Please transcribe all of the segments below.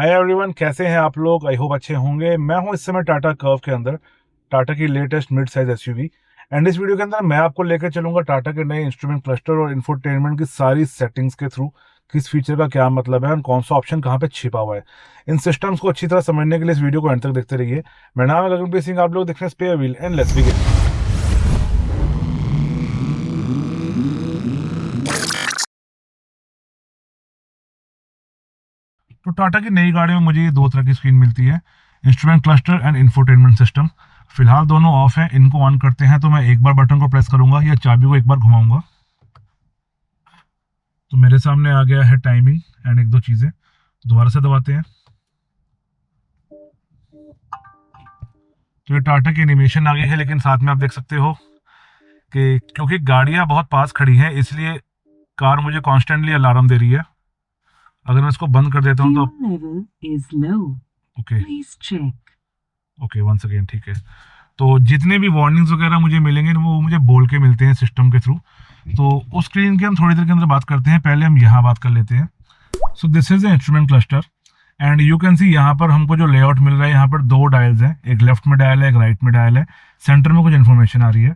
Hi everyone, कैसे हैं आप लोग। आई होप अच्छे होंगे। मैं हूं इस समय टाटा कर्व के अंदर, टाटा की latest mid size SUV. And इस वीडियो के अंदर मैं आपको लेकर चलूंगा टाटा के नए इंस्ट्रूमेंट क्लस्टर और इंफोटेनमेंट की सारी सेटिंग्स के थ्रू। किस फीचर का क्या मतलब है और कौन सा ऑप्शन कहाँ पे छिपा हुआ है, इन सिस्टम्स को अच्छी तरह समझने के लिए इस वीडियो को एंड तक देखते रहिए। मेरा नाम है गगनप्रीत सिंह, आप लोग देख रहे हैं spare wheel and let's begin. तो टाटा की नई गाड़ी में मुझे ये दो तरह की स्क्रीन मिलती है, instrument cluster and infotainment system. फिलहाल दोनों ऑफ हैं। इनको ऑन करते हैं तो मैं एक बार बटन को प्रेस करूंगा या चाबी को एक बार घुमाऊंगा तो मेरे सामने आ गया है टाइमिंग एंड एक दो चीजें। दोबारा से दबाते हैं तो ये टाटा की एनिमेशन आ गई है, लेकिन साथ में आप देख सकते हो कि क्योंकि गाड़ियां बहुत पास खड़ी हैं इसलिए कार मुझे कॉन्स्टेंटली अलार्म दे रही है। अगर मैं इसको बंद कर देता हूँ तो ओके ओके वंस अगेन ठीक है। तो जितने भी वार्निंग्स वगैरह मुझे मिलेंगे वो मुझे बोल के मिलते हैं सिस्टम के थ्रू। तो उस स्क्रीन की हम थोड़ी देर के अंदर बात करते हैं, पहले हम यहाँ बात कर लेते हैं। So this is the instrument cluster and you can सी यहाँ पर हमको जो लेआउट मिल रहा है, यहाँ पर दो डायल्स हैं, एक लेफ्ट में डायल है एक राइट में डायल है। सेंटर में कुछ इन्फॉर्मेशन आ रही है।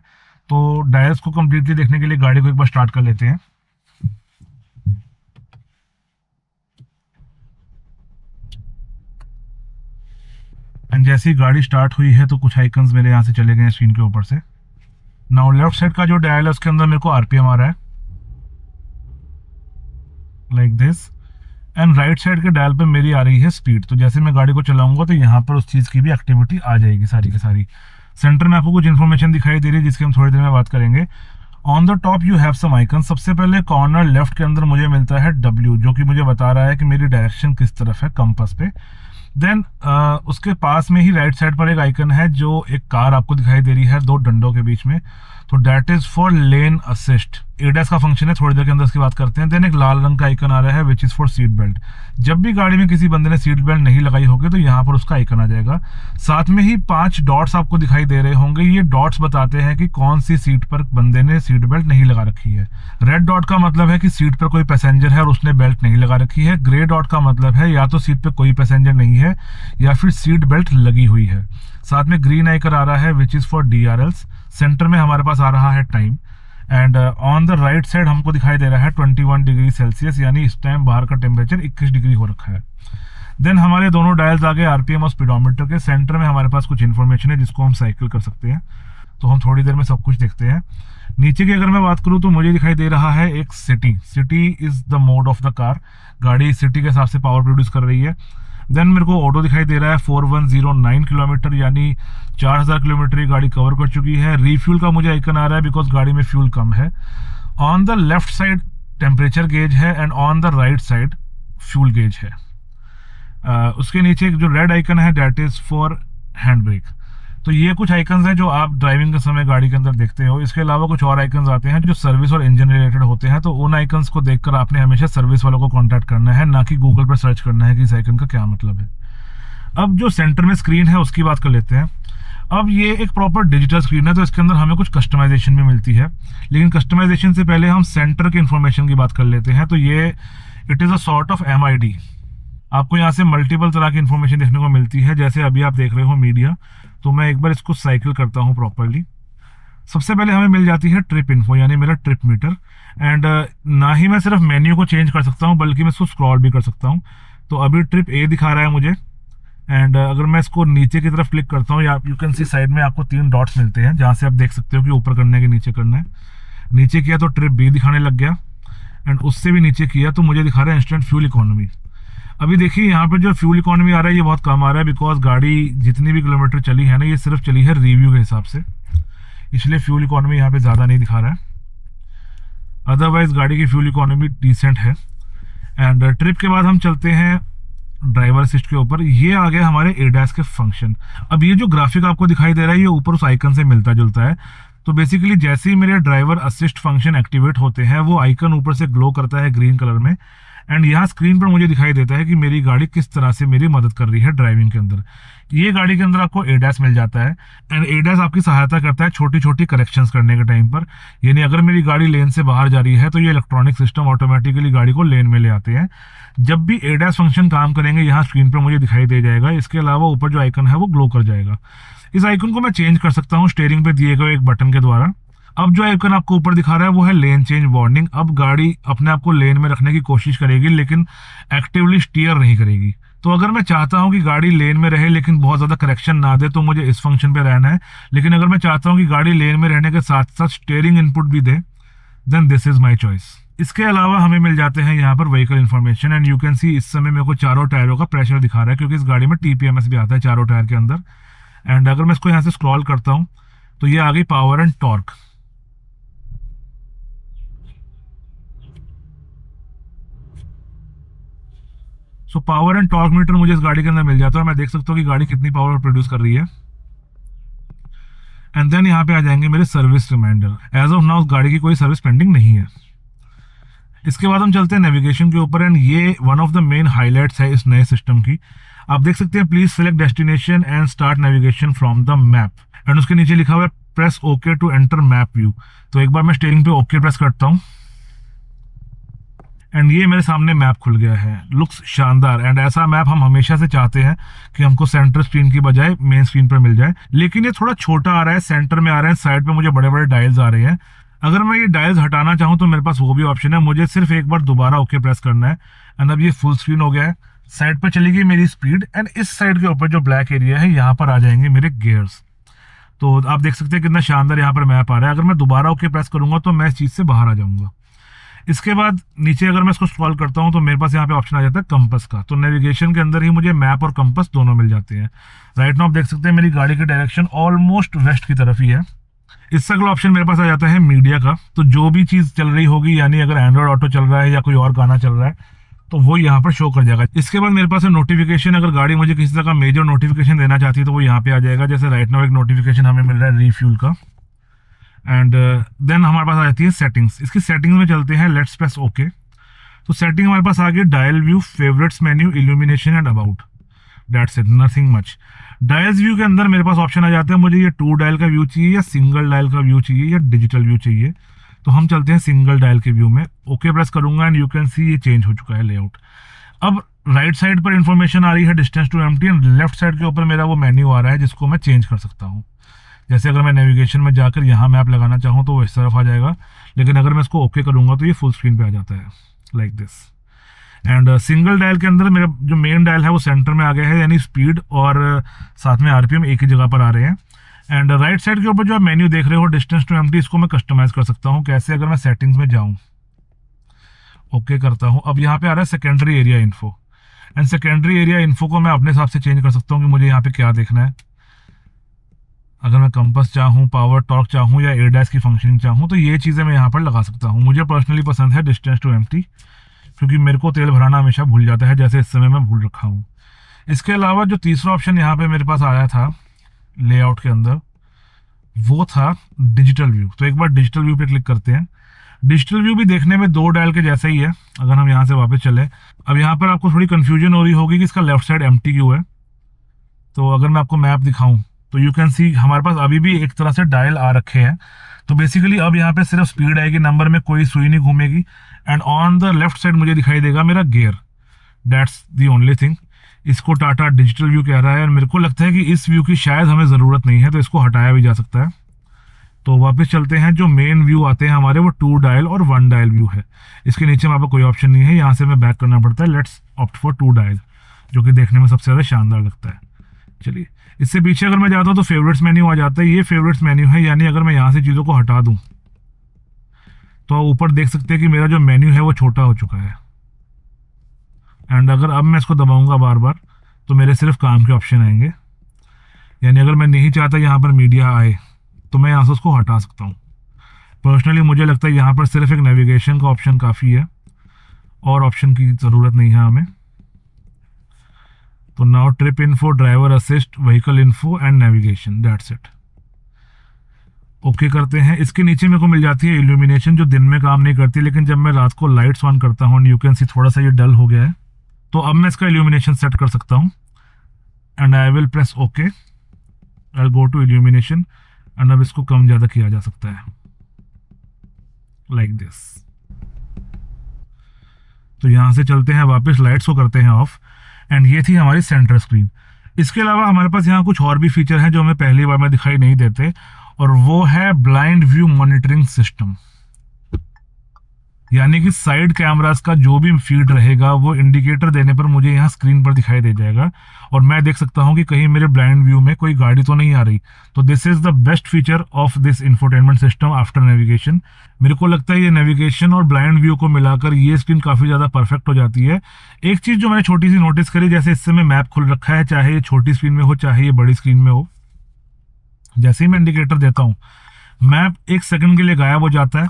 तो डायल्स को कम्प्लीटली देखने के लिए गाड़ी को एक बार स्टार्ट कर लेते हैं। एंड जैसे ही गाड़ी स्टार्ट हुई है तो कुछ आइकन्स मेरे यहाँ से चले गए स्क्रीन के ऊपर से। नाउ लेफ्ट साइड का जो डायल है उसके अंदर मेरे को आरपीएम आ रहा है like this, and right side के डायल पे मेरी आ रही है स्पीड। तो जैसे मैं गाड़ी को चलाऊंगा तो यहाँ पर उस चीज़ की भी एक्टिविटी आ जाएगी सारी की सारी। सेंटर में आपको कुछ इन्फॉर्मेशन दिखाई दे रही है जिसकी हम थोड़ी देर में बात करेंगे। On the top you have some icon. सबसे पहले कॉर्नर लेफ्ट के अंदर मुझे मिलता है W, जो कि मुझे बता रहा है कि मेरी डायरेक्शन किस तरफ है कंपास पे। देन उसके पास में ही राइट साइड पर एक आइकन है जो एक कार आपको दिखाई दे रही है दो डंडों के बीच में, तो that is for lane assist. AIDS का फंक्शन है, थोड़ी देर के अंदर इसकी बात करते हैं। देन एक लाल रंग का आइकन आ रहा है which is for seat belt. जब भी गाड़ी में किसी बंदे ने सीट बेल्ट नहीं लगाई होगी तो यहाँ पर उसका आइकन आ जाएगा। साथ में ही 5 डॉट्स आपको दिखाई दे रहे होंगे। ये डॉट्स बताते हैं कि कौन सी सीट पर बंदे ने सीट बेल्ट नहीं लगा रखी है। रेड डॉट का मतलब है कि सीट पर कोई पैसेंजर है और उसने बेल्ट नहीं लगा रखी है। ग्रे डॉट का मतलब है या तो सीट पर कोई पैसेंजर नहीं है या फिर सीट बेल्ट लगी हुई है। साथ में ग्रीन आइकन आ रहा है which is for DRLs। Centre में हमारे पास आ रहा है time and on the right side हमको दिखाई दे रहा है 21 डिग्री सेल्सियस, यानी इस टाइम बाहर का टेम्परेचर 21 डिग्री हो रखा है। देन हमारे दोनों डायल्स आ गए आरपीएम और स्पीडोमीटर के। सेंटर में हमारे पास कुछ इन्फॉर्मेशन है जिसको हम साइकिल कर सकते हैं, तो हम थोड़ी देर में सब कुछ देखते हैं। नीचे की अगर मैं बात करूं तो मुझे दिखाई दे रहा है एक city. City is the mode of the car. गाड़ी सिटी के हिसाब से पावर प्रोड्यूस कर रही है। देन मेरे को ऑटो दिखाई दे रहा है 4109 किलोमीटर, यानी 4000 किलोमीटर ये गाड़ी कवर कर चुकी है। रीफ्यूल का मुझे आइकन आ रहा है बिकॉज गाड़ी में फ्यूल कम है। On the left side temperature gauge है and on the right side fuel gauge है। उसके नीचे जो रेड आइकन है that is for hand brake. तो ये कुछ आइकन्स हैं जो आप ड्राइविंग के समय गाड़ी के अंदर देखते हो। इसके अलावा कुछ और आइकन्स आते हैं जो सर्विस और इंजन रिलेटेड होते हैं, तो उन आइकन्स को देखकर आपने हमेशा सर्विस वालों को कांटेक्ट करना है, ना कि गूगल पर सर्च करना है कि इस आइकन का क्या मतलब है। अब जो सेंटर में स्क्रीन है उसकी बात कर लेते हैं। अब ये एक प्रॉपर डिजिटल स्क्रीन है तो इसके अंदर हमें कुछ कस्टमाइजेशन भी मिलती है, लेकिन कस्टमाइजेशन से पहले हम सेंटर के इन्फॉर्मेशन की बात कर लेते हैं। तो ये it is a sort of MID। आपको यहाँ से मल्टीपल तरह की इन्फॉर्मेशन देखने को मिलती है, जैसे अभी आप देख रहे हो मीडिया। तो मैं एक बार इसको साइकिल करता हूँ प्रॉपरली। सबसे पहले हमें मिल जाती है ट्रिप इन्फो, यानी मेरा ट्रिप मीटर। एंड ना ही मैं सिर्फ मेन्यू को चेंज कर सकता हूँ बल्कि मैं इसको स्क्रॉल भी कर सकता हूँ। तो अभी ट्रिप A दिखा रहा है मुझे। एंड अगर मैं इसको नीचे की तरफ क्लिक करता हूँ, या यू कैन सी साइड में आपको 3 डॉट्स मिलते हैं जहाँ से आप देख सकते हो कि ऊपर करना है कि नीचे करना है। नीचे किया तो ट्रिप B दिखाने लग गया, एंड उससे भी नीचे किया तो मुझे दिखा रहा है इंस्टेंट फ्यूल इकोनॉमी। अभी देखिए यहाँ पे जो फ्यूल इकोनॉमी आ रहा है ये बहुत कम आ रहा है बिकॉज गाड़ी जितनी भी किलोमीटर चली है ना, ये सिर्फ चली है रिव्यू के हिसाब से, इसलिए फ्यूल इकोनॉमी यहाँ पे ज़्यादा नहीं दिखा रहा है। अदरवाइज गाड़ी की फ्यूल इकोनॉमी डिसेंट है। एंड ट्रिप के बाद हम चलते हैं ड्राइवर असिस्ट के ऊपर। ये आ गया हमारे ADAS के फंक्शन। अब ये जो ग्राफिक आपको दिखाई दे रहा है ये ऊपर उस आइकन से मिलता जुलता है। तो बेसिकली जैसे ही मेरे ड्राइवर असिस्ट फंक्शन एक्टिवेट होते हैं वो आइकन ऊपर से ग्लो करता है ग्रीन कलर में, एंड यहाँ स्क्रीन पर मुझे दिखाई देता है कि मेरी गाड़ी किस तरह से मेरी मदद कर रही है ड्राइविंग के अंदर। ये गाड़ी के अंदर आपको एडास मिल जाता है एंड एडास आपकी सहायता करता है छोटी छोटी करेक्शंस करने के टाइम पर। यानी अगर मेरी गाड़ी लेन से बाहर जा रही है तो ये इलेक्ट्रॉनिक सिस्टम ऑटोमेटिकली गाड़ी को लेन में ले आते हैं। जब भी एडास फंक्शन काम करेंगे यहाँ स्क्रीन पर मुझे दिखाई दे जाएगा। इसके अलावा ऊपर जो आइकन है वो ग्लो कर जाएगा। इस आइकन को मैं चेंज कर सकता हूँ स्टीयरिंग पे दिए गए एक बटन के द्वारा। अब जो आइकन आपको ऊपर दिखा रहा है वो है लेन चेंज वार्निंग। अब गाड़ी अपने आप को लेन में रखने की कोशिश करेगी लेकिन एक्टिवली स्टीयर नहीं करेगी। तो अगर मैं चाहता हूं कि गाड़ी लेन में रहे लेकिन बहुत ज्यादा करेक्शन ना दे तो मुझे इस फंक्शन पे रहना है। लेकिन अगर मैं चाहता हूं कि गाड़ी लेन में रहने के साथ साथ स्टीयरिंग इनपुट भी दे, then this is my choice. इसके अलावा हमें मिल जाते हैं यहाँ पर vehicle information and you can see इस समय मेरे को चारों टायरों का प्रेशर दिखा रहा है क्योंकि इस गाड़ी में टीपीएमएस भी आता है चारों टायर के अंदर। एंड अगर मैं इसको यहाँ से स्क्रॉल करता हूँ तो ये आ गई power and torque. So power and torque meter मुझे इस गाड़ी के अंदर मिल जाता है। मैं देख सकता हूँ कि गाड़ी कितनी पावर प्रोड्यूस कर रही है। एंड देन यहाँ पे आ जाएंगे मेरे service reminder. As of now उस गाड़ी की कोई सर्विस पेंडिंग नहीं है। इसके बाद हम चलते हैं नेविगेशन के ऊपर एंड ये one of the main highlights है इस नए सिस्टम की। आप देख सकते हैं please select destination and start navigation from the map. And उसके नीचे लिखा हुआ है press okay to enter map view. तो एक बार मैं स्टीयरिंग पे ओके प्रेस करता हूँ एंड ये मेरे सामने मैप खुल गया है। लुक्स शानदार एंड ऐसा मैप हम हमेशा से चाहते हैं कि हमको सेंटर स्क्रीन की बजाय मेन स्क्रीन पर मिल जाए। लेकिन ये थोड़ा छोटा आ रहा है, सेंटर में आ रहा है, साइड पे मुझे बड़े बड़े डायल्स आ रहे हैं। अगर मैं ये डायल्स हटाना चाहूँ तो मेरे पास वो भी ऑप्शन है। मुझे सिर्फ एक बार दोबारा ओके प्रेस करना है एंड अब ये फुल स्क्रीन हो गया है। साइड पर चली गई मेरी स्पीड एंड इस साइड के ऊपर जो ब्लैक एरिया है यहाँ पर आ जाएंगे मेरे गियर्स। तो आप देख सकते हैं कितना शानदार यहाँ पर मैप आ रहा है। अगर मैं दोबारा ओके प्रेस करूंगा तो मैं इस चीज से बाहर आ जाऊंगा। इसके बाद नीचे अगर मैं इसको स्क्रॉल करता हूं तो मेरे पास यहाँ पे ऑप्शन आ जाता है कंपास का। तो नेविगेशन के अंदर ही मुझे मैप और कंपास दोनों मिल जाते हैं। राइट नाउ आप देख सकते हैं मेरी गाड़ी की डायरेक्शन ऑलमोस्ट वेस्ट की तरफ ही है। इससे अगला ऑप्शन मेरे पास आ जाता है मीडिया का। तो जो भी चीज चल रही होगी, यानी अगर एंड्रॉइड ऑटो चल रहा है या कोई और गाना चल रहा है तो वो यहाँ पर शो कर जाएगा। इसके बाद मेरे पास है नोटिफिकेशन। अगर गाड़ी मुझे किसी तरह का मेजर नोटिफिकेशन देना चाहती है तो वो यहाँ पे आ जाएगा। जैसे राइट नाउ एक नोटिफिकेशन हमें मिल रहा है रीफ्यूल का। एंड देन हमारे पास आ जाती है सेटिंग्स। इसकी सेटिंग्स में चलते हैं, लेट्स प्रेस ओके। तो सेटिंग हमारे पास आ गई dial view, favourites menu, illumination and about. That's it, nothing much. Dials view के अंदर मेरे पास ऑप्शन आ जाते हैं, मुझे ये 2 डायल का व्यू चाहिए या सिंगल डायल का व्यू चाहिए या डिजिटल व्यू चाहिए। तो हम चलते हैं सिंगल डायल के व्यू में। ओके प्रेस करूंगा एंड यू कैन सी ये चेंज हो चुका है लेआउट। अब राइट साइड पर इंफॉर्मेशन आ रही है distance to empty and left side के ऊपर मेरा वो मेन्यू आ रहा है जिसको मैं चेंज कर सकता हूँ। जैसे अगर मैं नेविगेशन में जाकर यहाँ मैप लगाना चाहूँ तो वो इस तरफ आ जाएगा। लेकिन अगर मैं इसको ओके करूँगा तो ये फुल स्क्रीन पे आ जाता है like this. And single dial के अंदर मेरा जो मेन डायल है वो सेंटर में आ गया है, यानी स्पीड और साथ में आरपीएम एक ही जगह पर आ रहे हैं। एंड राइट साइड के ऊपर जो आप मेन्यू देख रहे हो डिस्टेंस टू एम्प्टी, इसको मैं कस्टमाइज कर सकता हूँ। कैसे? अगर मैं सेटिंग्स में जाऊँ, ओके करता हूँ, अब यहाँ पे आ रहा है secondary area info. And secondary area info को मैं अपने हिसाब से चेंज कर सकता हूँ कि मुझे यहाँ पे क्या देखना है। अगर मैं कंपास चाहूँ, पावर टॉर्क चाहूँ या एडास की फंक्शनिंग चाहूँ तो ये चीज़ें मैं यहाँ पर लगा सकता हूँ। मुझे पर्सनली पसंद है डिस्टेंस टू एम्प्टी क्योंकि मेरे को तेल भराना हमेशा भूल जाता है, जैसे इस समय मैं भूल रखा हूँ। इसके अलावा जो तीसरा ऑप्शन यहाँ पे मेरे पास आया था लेआउट के अंदर वो था डिजिटल व्यू। तो एक बार डिजिटल व्यू पे क्लिक करते हैं। डिजिटल व्यू भी देखने में 2 डायल के जैसा ही है। अगर हम यहाँ से वापस चले, अब यहाँ पर आपको थोड़ी कंफ्यूजन हो रही होगी कि इसका लेफ्ट साइड एम्प्टी क्यों है। तो अगर मैं आपको मैप दिखाऊं तो यू कैन सी हमारे पास अभी भी एक तरह से डायल आ रखे हैं। तो बेसिकली अब यहाँ पे सिर्फ स्पीड आएगी, नंबर में कोई सुई नहीं घूमेगी। And on the left side मुझे दिखाई देगा मेरा gear. That's the only thing. इसको टाटा डिजिटल व्यू कह रहा है और मेरे को लगता है कि इस व्यू की शायद हमें ज़रूरत नहीं है, तो इसको हटाया भी जा सकता है। तो वापस चलते हैं। जो मेन व्यू आते हैं हमारे वो 2 डायल और 1 डायल व्यू है। इसके नीचे हमारे पास कोई ऑप्शन नहीं है, यहाँ से हमें बैक करना पड़ता है। लेट्स ऑप्ट फॉर 2 डायल, जो कि देखने में सबसे ज़्यादा शानदार लगता है। चलिए, इससे पीछे अगर मैं जाता हूँ तो फेवरेट्स मेन्यू आ जाता है। ये फेवरेट्स मेन्यू है, यानी अगर मैं यहाँ से चीज़ों को हटा दूँ तो ऊपर देख सकते हैं कि मेरा जो मेन्यू है वो छोटा हो चुका है। एंड अगर अब मैं इसको दबाऊंगा बार बार तो मेरे सिर्फ काम के ऑप्शन आएंगे। यानी अगर मैं नहीं चाहता यहाँ पर मीडिया आए तो मैं यहाँ से उसको हटा सकता हूँ। पर्सनली मुझे लगता है यहाँ पर सिर्फ एक नेविगेशन का ऑप्शन काफ़ी है और ऑप्शन की ज़रूरत नहीं है हमें। तो now trip info, driver assist, vehicle info and navigation, that's it. Okay करते हैं। इसके नीचे मेरे को मिल जाती है इल्यूमिनेशन, जो दिन में काम नहीं करती, लेकिन जब मैं रात को लाइट्स ऑन करता हूँ, यू कैन सी थोड़ा सा ये डल हो गया है, तो अब मैं इसका इल्यूमिनेशन सेट कर सकता हूँ। And I will press okay, I go to illumination, एंड अब इसको कम ज़्यादा किया जा सकता है लाइक दिस। तो यहाँ से चलते हैं वापस, लाइट्स को करते हैं ऑफ, एंड ये थी हमारी सेंटर स्क्रीन। इसके अलावा हमारे पास यहाँ कुछ और भी फीचर हैं जो हमें पहली बार में दिखाई नहीं देते, और वो है ब्लाइंड व्यू मॉनिटरिंग सिस्टम। यानी कि साइड कैमरास का जो भी फीड रहेगा वो इंडिकेटर देने पर मुझे यहाँ स्क्रीन पर दिखाई दे जाएगा, और मैं देख सकता हूँ कि कहीं मेरे ब्लाइंड व्यू में कोई गाड़ी तो नहीं आ रही। तो this is the best feature of this infotainment system after navigation. मेरे को लगता है ये नेविगेशन और ब्लाइंड व्यू को मिलाकर ये स्क्रीन काफ़ी ज़्यादा परफेक्ट हो जाती है। एक चीज़ जो मैंने छोटी सी नोटिस करी, जैसे इस समय मैप खुल रखा है, चाहे ये छोटी स्क्रीन में हो चाहे ये बड़ी स्क्रीन में हो, जैसे ही मैं इंडिकेटर देता हूँ मैप 1 सेकंड के लिए गायब हो जाता है,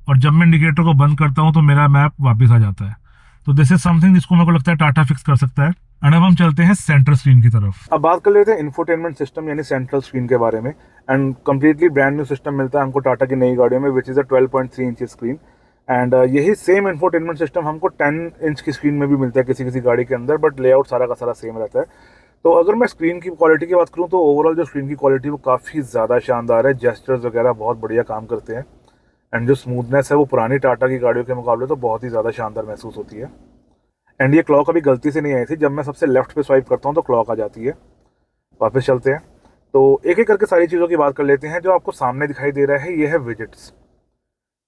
और जब मैं इंडिकेटर को बंद करता हूं तो मेरा मैप वापस आ जाता है। तो दिस इज समथिंग जिसको मेरे को लगता है टाटा फिक्स कर सकता है। एंड अब हम चलते हैं सेंट्रल स्क्रीन की तरफ। अब बात कर लेते हैं इंफोटेनमेंट सिस्टम यानी सेंट्रल स्क्रीन के बारे में। And completely brand new system मिलता है हमको टाटा की नई गाड़ियों में, which is a 12.3 inch screen. And यही सेम इंफोटेनमेंट सिस्टम हमको 10 इंच की स्क्रीन में भी मिलता है किसी किसी गाड़ी के अंदर, बट लेआउट सारा का सारा सेम रहता है। तो अगर मैं स्क्रीन की क्वालिटी की बात करूँ तो ओवरऑल जो स्क्रीन की क्वालिटी वो काफ़ी ज़्यादा शानदार है। जेस्चर्स वगैरह बहुत बढ़िया काम करते हैं, एंड जो स्मूथनेस है वो पुरानी टाटा की गाड़ियों के मुकाबले तो बहुत ही ज़्यादा शानदार महसूस होती है। एंड ये क्लॉक अभी गलती से नहीं आई थी, जब मैं सबसे लेफ्ट पे स्वाइप करता हूँ तो क्लॉक आ जाती है। वापस चलते हैं, तो एक एक करके सारी चीज़ों की बात कर लेते हैं। जो आपको सामने दिखाई दे रहा है ये है विजेट्स।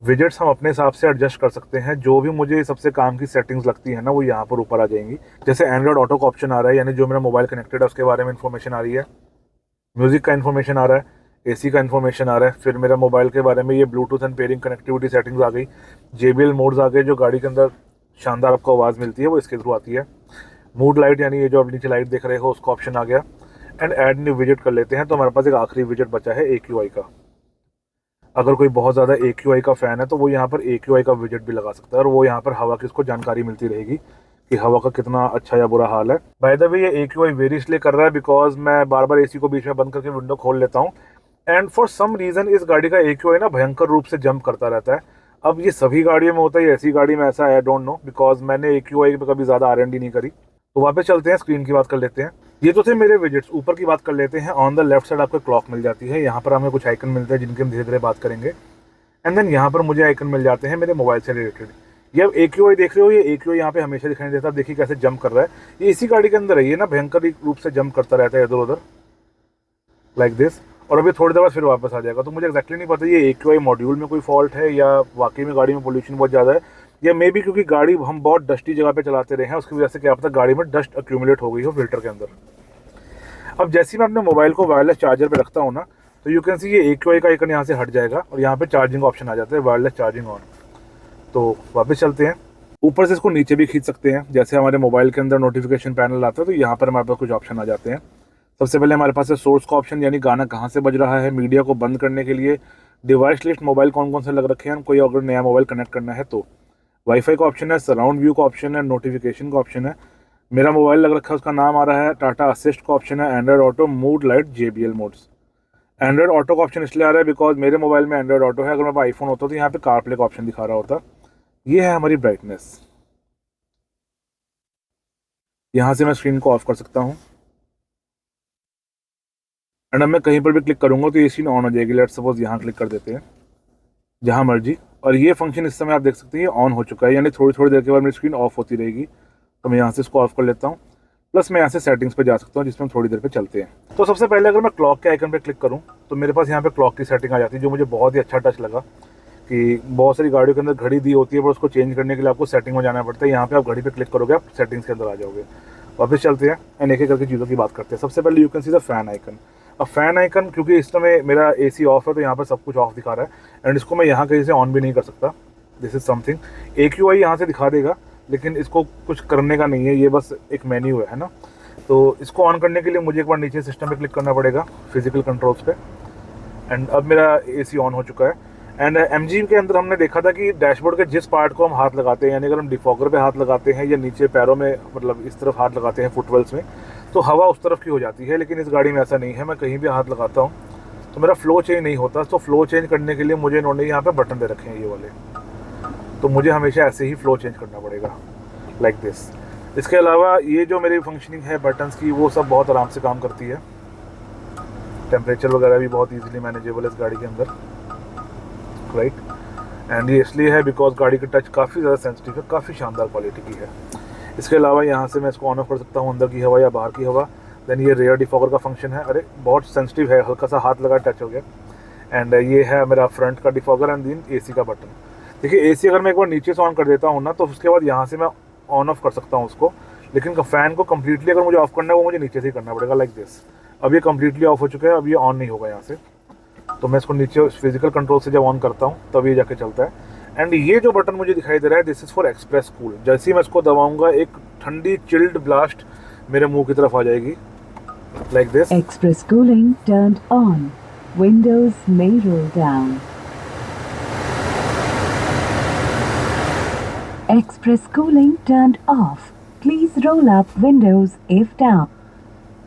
विजेट्स हम अपने हिसाब से एडजस्ट कर सकते हैं। जो भी मुझे सबसे काम की सेटिंग्स लगती है ना वो यहाँ पर ऊपर आ जाएंगी। जैसे एंड्रॉइड ऑटो का ऑप्शन आ रहा है, यानी जो मेरा मोबाइल कनेक्टेड है उसके बारे में इन्फॉर्मेशन आ रही है, म्यूज़िक का इन्फॉर्मेशन आ रहा है, एसी का इन्फॉर्मेशन आ रहा है, फिर मेरा मोबाइल के बारे में ये Bluetooth and pairing connectivity settings आ गई, JBL मोड्स आ गए, जो गाड़ी के अंदर शानदार आपको आवाज़ मिलती है वो इसके थ्रू आती है। मूड लाइट यानी ये जो आप नीचे लाइट देख रहे हो उसका ऑप्शन आ गया। एंड ऐड न्यू विजेट कर लेते हैं, तो हमारे पास एक आखिरी विजेट बचा है AQI का। अगर कोई बहुत ज़्यादा AQI का फ़ैन है तो वो यहाँ पर AQI का विजेट भी लगा सकता है, और वो यहाँ पर हवा की उसको जानकारी मिलती रहेगी कि हवा का कितना अच्छा या बुरा हाल है। बाय द वे ये AQI वेरी इसलिए कर रहा है बिकॉज मैं बार बार AC को बीच में बंद करके विंडो खोल लेता हूँ, एंड फॉर सम रीज़न इस गाड़ी का AQI ना भयंकर रूप से जंप करता रहता है। अब ये सभी गाड़ियों में होता है, ऐसी गाड़ी में ऐसा है आई डोंट नो, बिकॉज मैंने AQI पे कभी ज़्यादा R&D नहीं करी। तो वापस चलते हैं, स्क्रीन की बात कर लेते हैं। ये तो थे मेरे विजेट्स। ऊपर की बात कर लेते हैं। ऑन द लेफ्ट साइड आपको क्लॉक मिल जाती है, यहाँ पर हमें कुछ आइकन मिलते हैं जिनकी हम धीरे धीरे बात करेंगे। एंड देन यहाँ पर मुझे आइकन मिल जाते हैं मेरे मोबाइल से रिलेटेड। ये अब AQI देख रहे हो, ये AQI यहाँ पे हमेशा दिखाई देता है। देखिए कैसे जंप कर रहा है, ये इसी गाड़ी के अंदर है, ये ना भयंकर रूप से जंप करता रहता है इधर उधर लाइक दिस, और अभी थोड़ी देर बाद फिर वापस आ जाएगा। तो मुझे एक्जैक्टली नहीं पता ये AQI मॉड्यूल में कोई फॉल्ट है या वाकई में गाड़ी में पोल्यूशन बहुत ज़्यादा है, या मे बी क्योंकि गाड़ी हम बहुत डस्टी जगह पे चलाते रहे हैं उसकी वजह से क्या पता गाड़ी में डस्ट अक्यूमुलेट हो गई हो फिल्टर के अंदर। अब जैसे ही मैं अपने मोबाइल को वायरलेस चार्जर पे रखता हूँ ना, तो यू कैन सी ये AQI का आइकन यहाँ से हट जाएगा और यहाँ पे चार्जिंग ऑप्शन आ जाता है, वायरलेस चार्जिंग ऑन। तो वापस चलते हैं, ऊपर से इसको नीचे भी खींच सकते हैं। जैसे हमारे मोबाइल के अंदर नोटिफिकेशन पैनल आता है तो यहाँ पर हमारे पास कुछ ऑप्शन आ जाते हैं। सबसे पहले हमारे पास है सोर्स का ऑप्शन, यानी गाना कहाँ से बज रहा है। मीडिया को बंद करने के लिए डिवाइस लिस्ट मोबाइल कौन कौन से लग रखे हैं, कोई अगर नया मोबाइल कनेक्ट करना है तो। वाईफाई का ऑप्शन है, सराउंड व्यू का ऑप्शन है, नोटिफिकेशन का ऑप्शन है। मेरा मोबाइल लग रखा है उसका नाम आ रहा है टाटा असिस्ट का ऑप्शन है, Android auto, mood light, JBL modes. Android auto का ऑप्शन इसलिए आ रहा है बिकॉज मेरे मोबाइल में एंड्रॉइड ऑटो है। अगर मेरे पास आईफोन होता तो यहाँ पे कारप्ले का ऑप्शन दिखा रहा होता। ये है हमारी ब्राइटनेस, यहाँ से मैं स्क्रीन को ऑफ कर सकता हूँ। एंड अब मैं कहीं पर भी क्लिक करूँगा तो ये स्क्रीन ऑन हो जाएगी। लेट्स सपोज यहाँ क्लिक कर देते हैं, जहाँ मर्जी, और ये फंक्शन इस समय आप देख सकते हैं ये ऑन हो चुका है, यानी थोड़ी थोड़ी देर के बाद मेरी स्क्रीन ऑफ होती रहेगी। तो मैं यहाँ से इसको ऑफ कर लेता हूँ, प्लस मैं यहाँ से सेटिंग्स पे जा सकता हूँ जिसमें हम थोड़ी देर पे चलते हैं। तो सबसे पहले अगर मैं क्लॉक के आइकन पे क्लिक करूँ तो मेरे पास यहाँ पे क्लॉक की सेटिंग आ जाती है, जो मुझे बहुत ही अच्छा टच लगा कि बहुत सारी गाड़ियों के अंदर घड़ी दी होती है पर उसको चेंज करने के लिए आपको सेटिंग में जाना पड़ता है। यहाँ पे आप घड़ी पे क्लिक करोगे आप सेटिंग्स के अंदर आ जाओगे। वापस चलते हैं एंड एक एक करके चीज़ों की बात करते हैं। सबसे पहले you can see the fan icon. अब फैन आइकन, क्योंकि इस समय मेरा AC ऑफ है तो यहाँ पर सब कुछ ऑफ दिखा रहा है, एंड इसको मैं यहाँ कहीं से ऑन भी नहीं कर सकता। दिस इज समथिंग, AQI यहाँ से दिखा देगा लेकिन इसको कुछ करने का नहीं है, ये बस एक मेन्यू है ना। तो इसको ऑन करने के लिए मुझे एक बार नीचे सिस्टम पे क्लिक करना पड़ेगा, फिजिकल कंट्रोल्स पे। एंड अब मेरा AC ऑन हो चुका है। एंड MG के अंदर हमने देखा था कि डैशबोर्ड के जिस पार्ट को हम हाथ लगाते हैं, यानी अगर हम डिफॉगर पे हाथ लगाते हैं या नीचे पैरों में, मतलब इस तरफ हाथ लगाते हैं फुटवेल्स में, तो हवा उस तरफ की हो जाती है। लेकिन इस गाड़ी में ऐसा नहीं है, मैं कहीं भी हाथ लगाता हूँ तो मेरा फ्लो चेंज नहीं होता। तो फ्लो चेंज करने के लिए मुझे इन्होंने यहाँ पे बटन दे रखे हैं ये वाले, तो मुझे हमेशा ऐसे ही फ्लो चेंज करना पड़ेगा लाइक दिस। इसके अलावा ये जो मेरी फंक्शनिंग है बटन्स की, वो सब बहुत आराम से काम करती है। टेम्परेचर वगैरह भी बहुत इजीली मैनेजेबल है इस गाड़ी के अंदर, राइट। एंड ये इसलिए है बिकॉज गाड़ी की टच काफ़ी ज़्यादा सेंसिटिव है, काफ़ी शानदार क्वालिटी की है। इसके अलावा यहाँ से मैं इसको ऑन ऑफ कर सकता हूँ, अंदर की हवा या बाहर की हवा। देन ये रेयर डिफॉगर का फंक्शन है, अरे बहुत सेंसिटिव है, हल्का सा हाथ लगा टच हो गया। एंड ये है मेरा फ्रंट का डिफॉगर एंड देन एसी का बटन। देखिए एसी अगर मैं एक बार नीचे से ऑन कर देता हूँ ना, तो उसके बाद यहाँ से मैं ऑन ऑफ कर सकता हूँ उसको, लेकिन फ़ैन को कम्प्लीटली अगर मुझे ऑफ करना है वो मुझे नीचे से ही करना पड़ेगा लाइक दिस। अब ये कम्प्लीटली ऑफ हो चुका है, अब ये ऑन नहीं होगा यहाँ से। तो मैं इसको नीचे फिजिकल कंट्रोल से जब ऑन करता हूँ तब ये जाके चलता है। एंड ये जो बटन मुझे दिखाई दे रहा है, this is for express cool. जैसे ही मैं इसको दबाऊंगा एक ठंडी चिल्ड ब्लास्ट मेरे मुंह की तरफ आ जाएगी like this. Express cooling turned on. Windows may roll down. Express cooling turned off. Please roll up windows if down.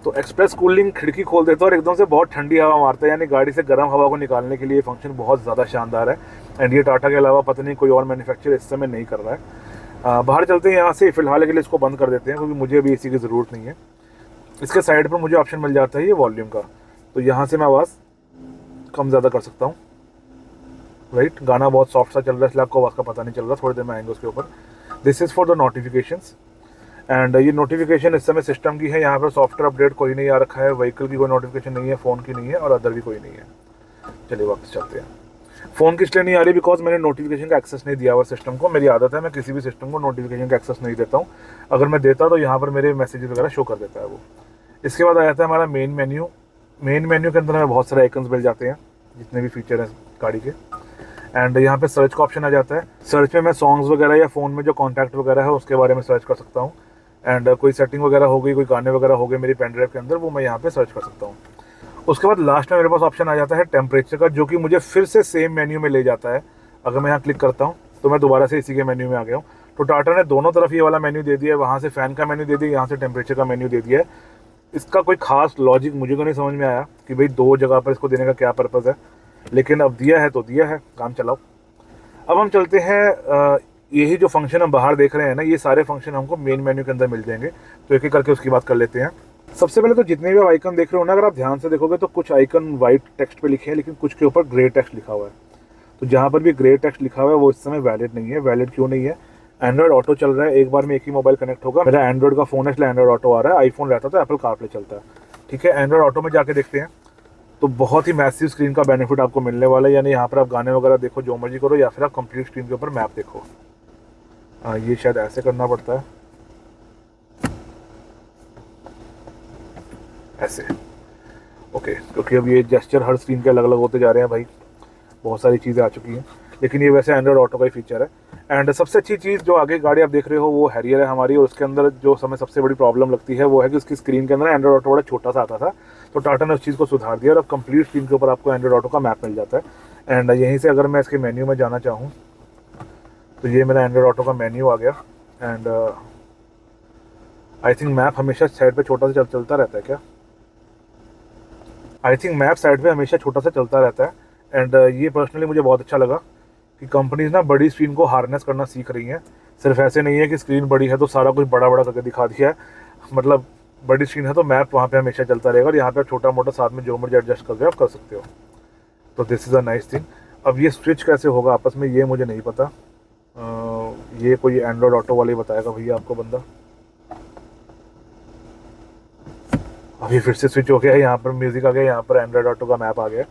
तो एक्सप्रेस कूलिंग खिड़की खोल देता है और एकदम से बहुत ठंडी हवा मारता है, यानी गाड़ी से गर्म हवा को निकालने के लिए फंक्शन बहुत ज़्यादा शानदार है। एंड ये टाटा के अलावा पता नहीं कोई और मैन्युफैक्चरर इस समय नहीं कर रहा है। बाहर चलते हैं यहाँ से, फिलहाल के लिए इसको बंद कर देते हैं क्योंकि मुझे अभी इसी की ज़रूरत नहीं है। इसके साइड पर मुझे ऑप्शन मिल जाता है ये वॉल्यूम का, तो यहाँ से मैं आवाज़ कम ज़्यादा कर सकता हूँ, राइट। गाना बहुत सॉफ्ट सा चल रहा है इसलिए आपको आवाज़ का पता नहीं चल रहा, थोड़ी देर में आएंगे उसके ऊपर। This is for the notifications. And ये नोटिफिकेशन इस समय सिस्टम की है, यहाँ पर सॉफ्टवेयर अपडेट कोई नहीं आ रखा है, व्हीकल की कोई नोटिफिकेशन नहीं है, फ़ोन की नहीं है और अदर भी कोई नहीं है। चलिए वापस चलते हैं। फ़ोन की इसलिए नहीं आ रही बिकॉज मैंने नोटिफिकेशन का एक्सेस नहीं दिया हुआ सिस्टम को। मेरी आदत है मैं किसी भी सिस्टम को नोटिफिकेशन का एक्सेस नहीं देता हूँ, अगर मैं देता तो यहाँ पर मेरे मैसेजेस वगैरह शो कर देता है वो। इसके बाद आ जाता है हमारा मेन मेन्यू। मेन मेन्यू के अंदर हमें बहुत सारे आइकन्स मिल जाते हैं जितने भी फीचर हैं गाड़ी के। एंड यहाँ पे सर्च का ऑप्शन आ जाता है। सर्च में मैं सॉन्ग्स वगैरह या फ़ोन में जो कॉन्टैक्ट वगैरह है उसके बारे में सर्च कर सकता हूँ। एंड कोई सेटिंग वगैरह हो गई, कोई गाने वगैरह हो गए मेरी पेन ड्राइव के अंदर, वो मैं यहाँ पे सर्च कर सकता हूँ। उसके बाद लास्ट में मेरे पास ऑप्शन आ जाता है टेम्परेचर का, जो कि मुझे फिर से सेम मेन्यू में ले जाता है। अगर मैं यहाँ क्लिक करता हूँ तो मैं दोबारा से इसी के मेन्यू में आ गया हूँ। तो टाटा ने दोनों तरफ ये वाला मेन्यू दे दिया है, वहाँ से फ़ैन का मेन्यू दे दिया, यहाँ से टेम्परेचर का मेन्यू दे दिया है। इसका कोई खास लॉजिक मुझे तो नहीं समझ में आया कि भाई दो जगह पर इसको देने का क्या पर्पज़ है, लेकिन अब दिया है तो दिया है, काम चलाओ। अब हम चलते हैं, यही जो फंक्शन हम बाहर देख रहे हैं ना, ये सारे फंक्शन हमको मेन मेन्यू के अंदर मिल जाएंगे, तो एक एक करके उसकी बात कर लेते हैं। सबसे पहले तो जितने भी आप आइकन देख रहे हो ना, अगर आप ध्यान से देखोगे तो कुछ आइकन वाइट टेक्स्ट पे लिखे हैं लेकिन कुछ के ऊपर ग्रे टेक्स्ट लिखा हुआ है। तो जहाँ पर भी ग्रे टेक्स्ट लिखा हुआ है वो इस समय वैलिड नहीं है। वैलिड क्यों नहीं है? एंड्रॉइड ऑटो चल रहा है, एक बार में एक ही मोबाइल कनेक्ट होगा। मेरा एंड्रॉइड का फ़ोन है इसलिए एंड्रॉइड ऑटो आ रहा है, आईफोन रहता तो एप्पल कारप्ले चलता है, ठीक है। एंड्रॉइड ऑटो में जाके देखते हैं तो बहुत ही मैसिव स्क्रीन का बेनिफिट आपको मिलने वाला है, यानी यहाँ पर आप गाने वगैरह देखो, जो मर्जी करो, या फिर आप कंप्लीट स्क्रीन के ऊपर मैप देखो। ये शायद ऐसे करना पड़ता है, ऐसे, ओके, क्योंकि अब ये जेस्चर हर स्क्रीन के अलग अलग होते जा रहे हैं भाई, बहुत सारी चीज़ें आ चुकी हैं, लेकिन ये वैसे एंड्रॉइड ऑटो का ही फीचर है। एंड सबसे अच्छी चीज़ जो आगे गाड़ी आप देख रहे हो वो हैरियर है हमारी, और उसके अंदर जो हमें सबसे बड़ी प्रॉब्लम लगती है वो है कि उसकी स्क्रीन के अंदर एंड्रॉइड ऑटो बड़ा छोटा सा आता था, तो टाटा ने उस चीज़ को सुधार दिया और अब कंप्लीट स्क्रीन के ऊपर आपको एंड्रॉइड ऑटो का मैप मिल जाता है। एंड यहीं से अगर मैं इसके मेन्यू में जाना चाहूँ तो ये मेरा एंड्रॉइड ऑटो का मेन्यू आ गया। एंड आई थिंक मैप हमेशा साइड पे छोटा सा चलता रहता है क्या? आई थिंक मैप साइड पे हमेशा छोटा सा चलता रहता है। एंड ये पर्सनली मुझे बहुत अच्छा लगा कि कंपनीज ना बड़ी स्क्रीन को हार्नेस करना सीख रही हैं। सिर्फ ऐसे नहीं है कि स्क्रीन बड़ी है तो सारा कुछ बड़ा बड़ा करके दिखा दिया है, मतलब बड़ी स्क्रीन है तो मैप वहाँ पे हमेशा चलता रहेगा और यहाँ पे आप छोटा मोटा साथ में जो मर्जी एडजस्ट करके आप कर सकते हो। तो this is a nice thing. अब ये स्विच कैसे होगा आपस में ये मुझे नहीं पता, ये कोई एंड्रॉइड ऑटो वाले बताएगा भैया आपको बंदा। अभी फिर से स्विच हो गया है, यहाँ पर म्यूज़िक आ गया, यहाँ पर एंड्रॉइड ऑटो का मैप आ गया।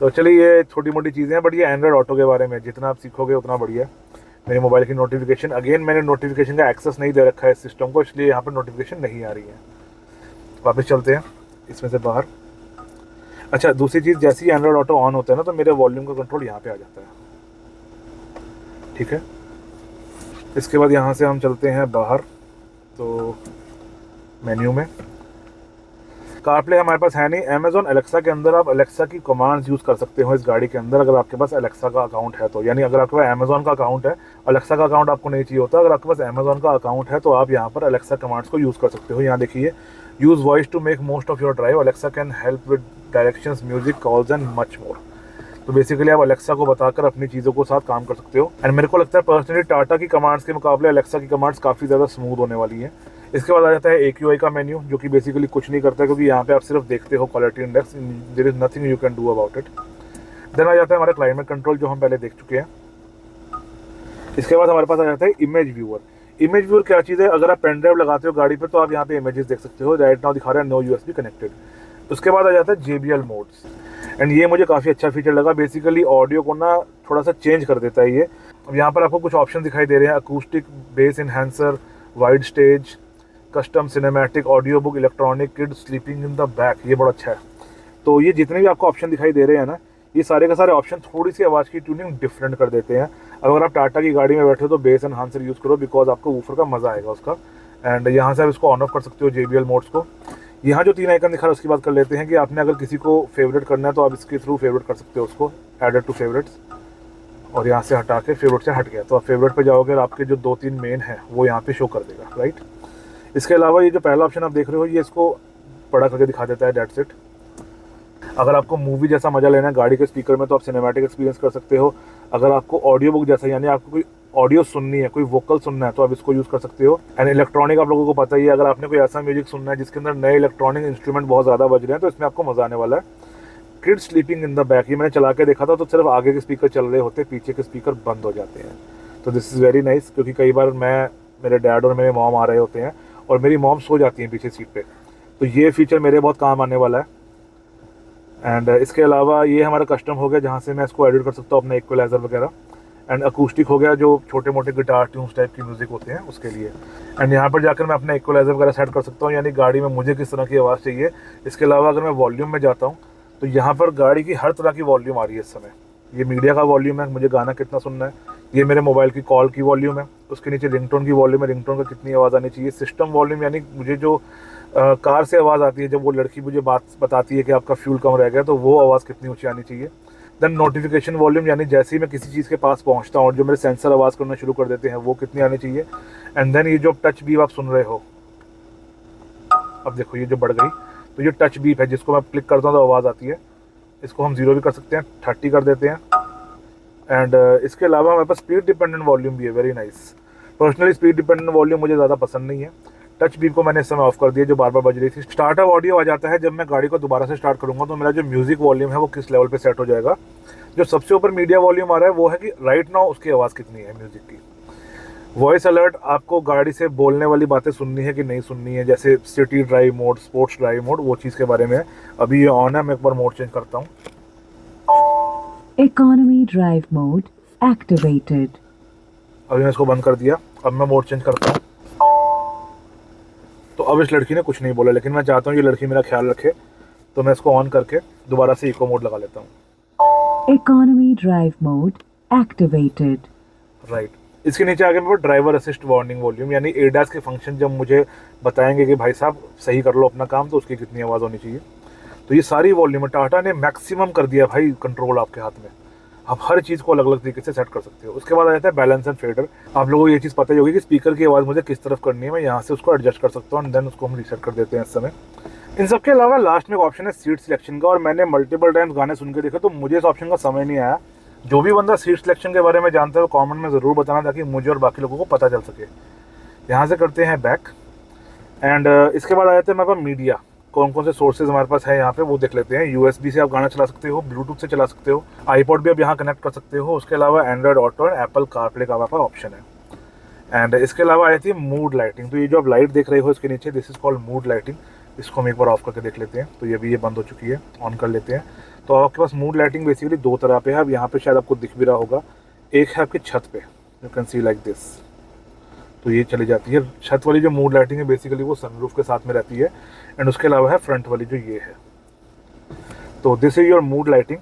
तो चलिए ये छोटी मोटी चीज़ें हैं, बट ये एंड्रॉइड ऑटो के बारे में जितना आप सीखोगे उतना बढ़िया। मेरे मोबाइल की नोटिफिकेशन, अगेन मैंने नोटिफिकेशन का एक्सेस नहीं दे रखा है इस सिस्टम को, इसलिए यहाँ पर नोटिफिकेशन नहीं आ रही है। वापस चलते हैं इसमें से बाहर। अच्छा, दूसरी चीज़, जैसे ही एंड्रॉइड ऑटो ऑन होता है ना तो मेरे वॉल्यूम का कंट्रोल यहाँ पे आ जाता है, ठीक है। इसके बाद यहाँ से हम चलते हैं बाहर, तो मेन्यू में कारप्ले हमारे पास है नहीं। अमेजॉन एलेक्सा के अंदर आप एलेक्सा की कमांड्स यूज़ कर सकते हो इस गाड़ी के अंदर, अगर आपके पास एलेक्सा का अकाउंट है तो, यानी अगर आपके पास अमेजॉन का अकाउंट है, एलेक्सा का अकाउंट आपको नहीं चाहिए होता, अगर आपके पास अमेजॉन का अकाउंट है तो आप यहाँ पर एलेक्सा कमांड्स को यूज़ कर सकते हो। यहाँ देखिए, use voice to make most of your drive, Alexa can help with directions, music, calls and much more. तो बेसिकली आप अलेक्सा को बताकर अपनी चीज़ों को साथ काम कर सकते हो। एंड मेरे को लगता है पर्सनली टाटा की कमांड्स के मुकाबले अलेक्सा की कमांड्स काफ़ी ज़्यादा स्मूथ होने वाली हैं। इसके बाद आ जाता है AQI का मेन्यू, जो कि बेसिकली कुछ नहीं करता है, क्योंकि यहाँ पे आप सिर्फ देखते हो quality index, there is nothing you can do about it. Then आ जाता है हमारा क्लाइमेट कंट्रोल, जो हम पहले देख चुके हैं। इसके बाद हमारे पास आ जाता है इमेज व्यूअर। इमेज व्यूअर क्या चीज़ है, अगर आप पेन ड्राइव लगाते हो गाड़ी पे तो आप यहाँ पे इमेजेस देख सकते हो। राइट नाउ दिखा रहा है नो USB कनेक्टेड। उसके बाद आ जाता है JBL मोड्स, एंड ये मुझे काफ़ी अच्छा फीचर लगा। बेसिकली ऑडियो को ना थोड़ा सा चेंज कर देता है ये। अब यहाँ पर आपको कुछ ऑप्शन दिखाई दे रहे हैं, acoustic, base enhancer, wide stage, custom cinematic, audio book, electronic, kids sleeping in the back. ये बड़ा अच्छा है। तो ये जितने भी आपको ऑप्शन दिखाई दे रहे हैं ना, ये सारे के सारे ऑप्शन थोड़ी सी आवाज़ की ट्यूनिंग डिफरेंट कर देते हैं। अगर आप टाटा की गाड़ी में बैठे हो तो बेस एनहांसर यूज़ करो, बिकॉज आपको वूफर का मज़ा आएगा उसका। एंड यहाँ से आप इसको ऑन ऑफ कर सकते हो JBL मोड्स को। यहाँ जो 3 आइकन दिखा रहा है उसकी बात कर लेते हैं कि आपने अगर किसी को फेवरेट करना है तो आप इसके थ्रू फेवरेट कर सकते हो उसको, एडेड टू फेवरेट्स, और यहाँ से हटा के फेवरेट से हट गया तो आप फेवरेट पे जाओगे और आपके जो 2-3 मेन है वो यहाँ पे शो कर देगा, राइट। इसके अलावा ये जो पहला ऑप्शन आप देख रहे हो ये इसको बड़ा करके दिखा देता है, दैट्स इट। अगर आपको मूवी जैसा मजा लेना है गाड़ी के स्पीकर में तो आप सिनेमैटिक एक्सपीरियंस कर सकते हो। अगर आपको ऑडियो बुक जैसा, यानी आपको कोई ऑडियो सुननी है, कोई वोकल सुनना है, तो आप इसको यूज़ कर सकते हो। एंड इलेक्ट्रॉनिक आप लोगों को पता ही है, अगर आपने कोई ऐसा म्यूजिक सुनना है जिसके अंदर नए इलेक्ट्रॉनिक इंस्ट्रूमेंट बहुत ज़्यादा बज रहे हैं तो इसमें आपको मज़ा आने वाला है। Kids sleeping in the back, ये मैंने चला के देखा था तो सिर्फ आगे के स्पीकर चल रहे होते, पीछे के स्पीकर बंद हो जाते हैं। तो दिस इज़ वेरी नाइस, क्योंकि कई बार मेरे डैड और मेरे मॉम आ रहे होते हैं और मेरी मॉम सो जाती हैं पीछे सीट पे, तो ये फीचर मेरे बहुत काम आने वाला है। एंड इसके अलावा ये हमारा कस्टम हो गया, जहाँ से मैं इसको एडिट कर सकता हूँ अपना इक्वलाइजर वगैरह। एंड अकूस्टिक हो गया, जो छोटे मोटे गिटार ट्यून्स टाइप की म्यूज़िक होते हैं उसके लिए। एंड यहाँ पर जाकर मैं अपना इक्वलाइजर वगैरह सेट कर सकता हूँ, यानी गाड़ी में मुझे किस तरह की आवाज़ चाहिए। इसके अलावा अगर मैं वॉल्यूम में जाता हूँ तो यहाँ पर गाड़ी की हर तरह की वॉल्यूम आ रही है इस समय। ये मीडिया का वॉल्यूम है, मुझे गाना कितना सुनना है। ये मेरे मोबाइल की कॉल की वॉल्यूम है। उसके नीचे रिंगटोन की वॉल्यूम है, रिंगटोन का कितनी आवाज़ आनी चाहिए। सिस्टम वॉल्यूम, यानी मुझे जो कार से आवाज़ आती है जब वो लड़की मुझे बात बताती है कि आपका फ्यूल कम रह गया, तो वो आवाज़ कितनी ऊँची आनी चाहिए। देन नोटिफिकेशन वॉल्यूम, यानी जैसे ही मैं किसी चीज़ के पास पहुँचता हूँ और जो मेरे सेंसर आवाज़ करना शुरू कर देते हैं वो कितनी आनी चाहिए। एंड देन ये जो टच बीप आप सुन रहे हो, अब देखो ये जो बढ़ गई, तो ये टच बीप है, जिसको मैं क्लिक करता हूँ तो आवाज़ आती है। इसको हम 0 भी कर सकते हैं, 30 कर देते हैं। एंड इसके अलावा हमारे पास स्पीड डिपेंडेंट वॉल्यूम भी है, very nice. Personally speed dependent volume मुझे ज़्यादा पसंद नहीं है। टच बीप को मैंने इस समय ऑफ कर दिया, जो बार बार बज रही थी। स्टार्टअप ऑडियो आ जाता है, जब मैं गाड़ी को दोबारा से स्टार्ट करूँगा तो मेरा जो म्यूज़िक वॉल्यूम है वो किस लेवल पे सेट हो जाएगा। जो सबसे ऊपर मीडिया वॉल्यूम आ रहा है वो है कि राइट नाउ उसकी आवाज़ कितनी है म्यूज़िक की। वॉइस अलर्ट, आपको गाड़ी से बोलने वाली बातें सुननी है कि नहीं सुननी है, जैसे city drive mode, sports drive mode, वो चीज़ के बारे में है। अभी ये ऑन है, मैं एक बार मोड चेंज करता हूँ। Economy drive mode activated. अभी मैं इसको बंद कर दिया, अब मैं मोड चेंज करता हूँ। तो अब इस लड़की ने कुछ नहीं बोला, लेकिन मैं चाहता हूँ ये लड़की मेरा ख्याल रखे, तो मैं इसको ऑन करके दोबारा से इको मोड लगा लेता हूँ। Economy drive mode activated. Right. इसके नीचे आगे मेरे ड्राइवर असिस्ट वार्निंग वॉल्यूम, यानी एडास के फंक्शन जब मुझे बताएंगे कि भाई साहब सही कर लो अपना काम, तो उसकी कितनी आवाज़ होनी चाहिए। तो ये सारी वॉल्यूम टाटा ने मैक्सिमम कर दिया भाई, कंट्रोल आपके हाथ में। आप हर चीज़ को अलग अलग तरीके से सेट कर सकते हो। उसके बाद आ जाता है बैलेंस एंड फेडर। आप लोगों को ये चीज़ पता ही होगी कि स्पीकर की आवाज़ मुझे किस तरफ करनी है, मैं यहाँ से उसको एडजस्ट कर सकता हूँ, एंड देन उसको हम रीसेट कर देते हैं इस समय। इन सब के अलावा लास्ट में एक ऑप्शन है सीट सिलेक्शन का, और मैंने मल्टीपल टाइम्स गाने सुन के देखे तो मुझे इस ऑप्शन का समझ नहीं आया। जो भी बंदा सीट सिलेक्शन के बारे में जानता है वो कॉमेंट में ज़रूर बताना, ताकि मुझे और बाकी लोगों को पता चल सके। यहाँ से करते हैं बैक, एंड इसके बाद आ जाते हैं हमारे पास मीडिया। कौन कौन से सोर्सेज हमारे पास है यहाँ पे वो देख लेते हैं। USB से आप गाना चला सकते हो, ब्लूटूथ से चला सकते हो, आईपॉड भी आप यहाँ कनेक्ट कर सकते हो। उसके अलावा एंड्रॉयड ऑटो और एप्पल कारप्ले का आपका ऑप्शन है। एंड इसके अलावा आई थी मूड लाइटिंग। तो ये जो आप लाइट देख रहे हो इसके नीचे, this is called mood lighting. इसको हम एक बार ऑफ करके देख लेते हैं। तो ये भी ये बंद हो चुकी है, ऑन कर लेते हैं। तो आपके पास मूड लाइटिंग बेसिकली 2 तरह पे है। अब यहाँ पे शायद आपको दिख भी रहा होगा, एक है आपकी छत पे, you can C like this. तो ये चली जाती है। छत वाली जो मूड लाइटिंग है बेसिकली वो सनरूफ के साथ में रहती है। एंड उसके अलावा है फ्रंट वाली जो ये है। तो this is your mood lighting.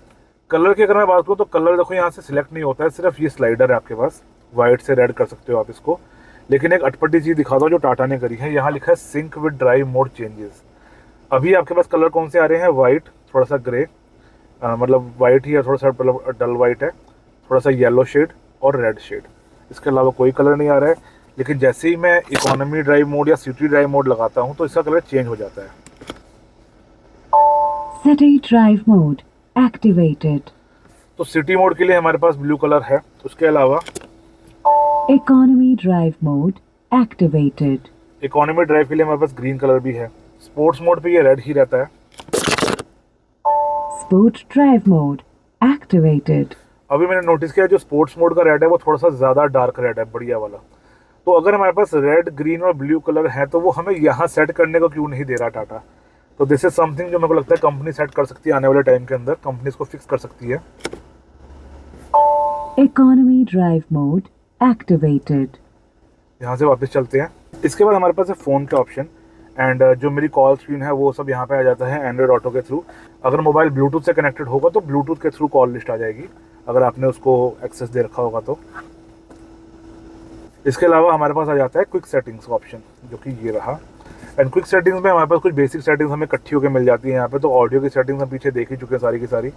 Colour की अगर मैं बात करूँ तो कलर देखो यहाँ से सिलेक्ट नहीं होता है, सिर्फ ये स्लाइडर है आपके पास, वाइट से रेड कर सकते हो आप इसको। लेकिन एक अटपटी चीज़ दिखाता हूँ जो टाटा ने करी है, यहाँ लिखा है sync with drive mode changes. अभी आपके पास कलर कौन से आ रहे हैं, वाइट, थोड़ा सा ग्रे, मतलब वाइट ही है, थोड़ा सा मतलब डल वाइट है, थोड़ा सा येलो शेड और रेड शेड। इसके अलावा कोई कलर नहीं आ रहा है। लेकिन जैसे ही मैं इकोनॉमी ड्राइव मोड या सिटी ड्राइव मोड लगाता हूँ तो इसका कलर चेंज हो जाता है। City drive mode activated. तो सिटी मोड के लिए हमारे पास ब्लू कलर है, उसके अलावा Economy drive mode activated. Economy drive के लिए हमारे पास ग्रीन कलर भी है। स्पोर्ट्स मोड पे ये रेड ही रहता है। Sport drive mode activated. अभी मैंने नोटिस किया जो स्पोर्ट्स मोड का रेड है वो थोड़ा सा ज़्यादा डार्क रेड है, बढ़िया वाला। तो अगर हमारे पास रेड, ग्रीन और ब्लू कलर है तो वो हमें यहाँ सेट करने को क्यों नहीं दे रहा टाटा? तो दिस इज समथिंग जो मेरे को लगता है कंपनी सेट कर सकती है, आने वाले टाइम के अंदर कंपनी इसको फिक्स कर सकती है। Economy drive mode activated. यहाँ से वापस चलते हैं। इसके बाद हमारे पास है फ़ोन के ऑप्शन एंड जो मेरी कॉल स्क्रीन है वो सब यहाँ पे आ जाता है एंड्रॉइड ऑटो के थ्रू। अगर मोबाइल ब्लूटूथ से कनेक्टेड होगा तो ब्लूटूथ के थ्रू कॉल लिस्ट आ जाएगी, अगर आपने उसको एक्सेस दे रखा होगा तो। इसके अलावा हमारे पास आ जाता है क्विक सेटिंग्स का ऑप्शन, जो कि ये रहा। एंड क्विक सेटिंग्स में हमारे पास कुछ बेसिक सेटिंग्स हमें इकट्ठी होकर मिल जाती है यहाँ पे। तो ऑडियो की सेटिंग्स हम पीछे देख ही चुके हैं सारी की सारी,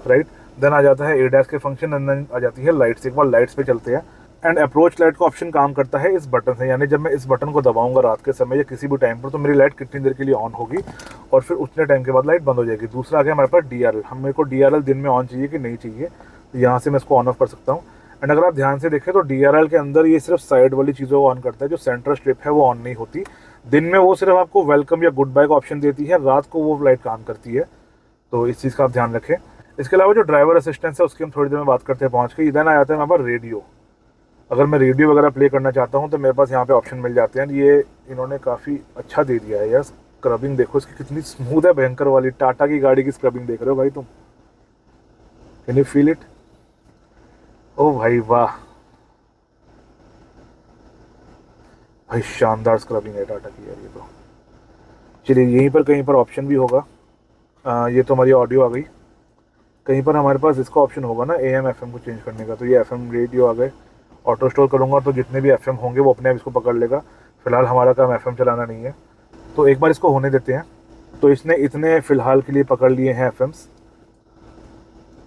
राइट। देन आ जाता है एडैस के फंक्शन एंड देन आ जाती है लाइट्स। एक बार लाइट्स पे चलते हैं। एंड अप्रोच लाइट का ऑप्शन काम करता है इस बटन से, यानी जब मैं इस बटन को दबाऊंगा रात के समय या किसी भी टाइम पर तो मेरी लाइट कितनी देर के लिए ऑन होगी और फिर उतने टाइम के बाद लाइट बंद हो जाएगी। दूसरा आ गया हमारे पास DRL। हम मेरे को DRL दिन में ऑन चाहिए कि नहीं चाहिए, तो यहाँ से मैं इसको ऑन ऑफ कर सकता हूँ। एंड अगर आप ध्यान से देखें तो DRL के अंदर ये सिर्फ साइड वाली चीज़ों को ऑन करता है, जो सेंटर स्ट्रिप है वो ऑन नहीं होती। दिन में वो सिर्फ आपको वेलकम या गुड बाय का ऑप्शन देती है, रात को वो लाइट काम करती है। तो इस चीज़ का आप ध्यान रखें। इसके अलावा जो ड्राइवर असिस्टेंस है उसकी हम थोड़ी देर में बात करते हैं पहुँच के। इधर आ जाता है हमारे पास रेडियो। अगर मैं रेडियो वगैरह प्ले करना चाहता हूँ तो मेरे पास यहाँ पे ऑप्शन मिल जाते हैं। ये इन्होंने काफ़ी अच्छा दे दिया है यार। स्क्रबिंग देखो इसकी कितनी स्मूथ है, भयंकर वाली। टाटा की गाड़ी की स्क्रबिंग देख रहे हो भाई तुम, कैन यू फील इट? ओ भाई वाह, भाई शानदार स्क्रबिंग है टाटा की यार ये तो। चलिए यहीं पर कहीं पर ऑप्शन भी होगा। ये तो हमारी ऑडियो आ गई। कहीं पर हमारे पास इसका ऑप्शन होगा ना AM FM को चेंज करने का। तो ये FM रेडियो आ गए। ऑटो स्टोर करूँगा तो जितने भी FM होंगे वो अपने आप इसको पकड़ लेगा। फिलहाल हमारा काम FM चलाना नहीं है, तो एक बार इसको होने देते हैं। तो इसने इतने फ़िलहाल के लिए पकड़ लिए हैं FMs।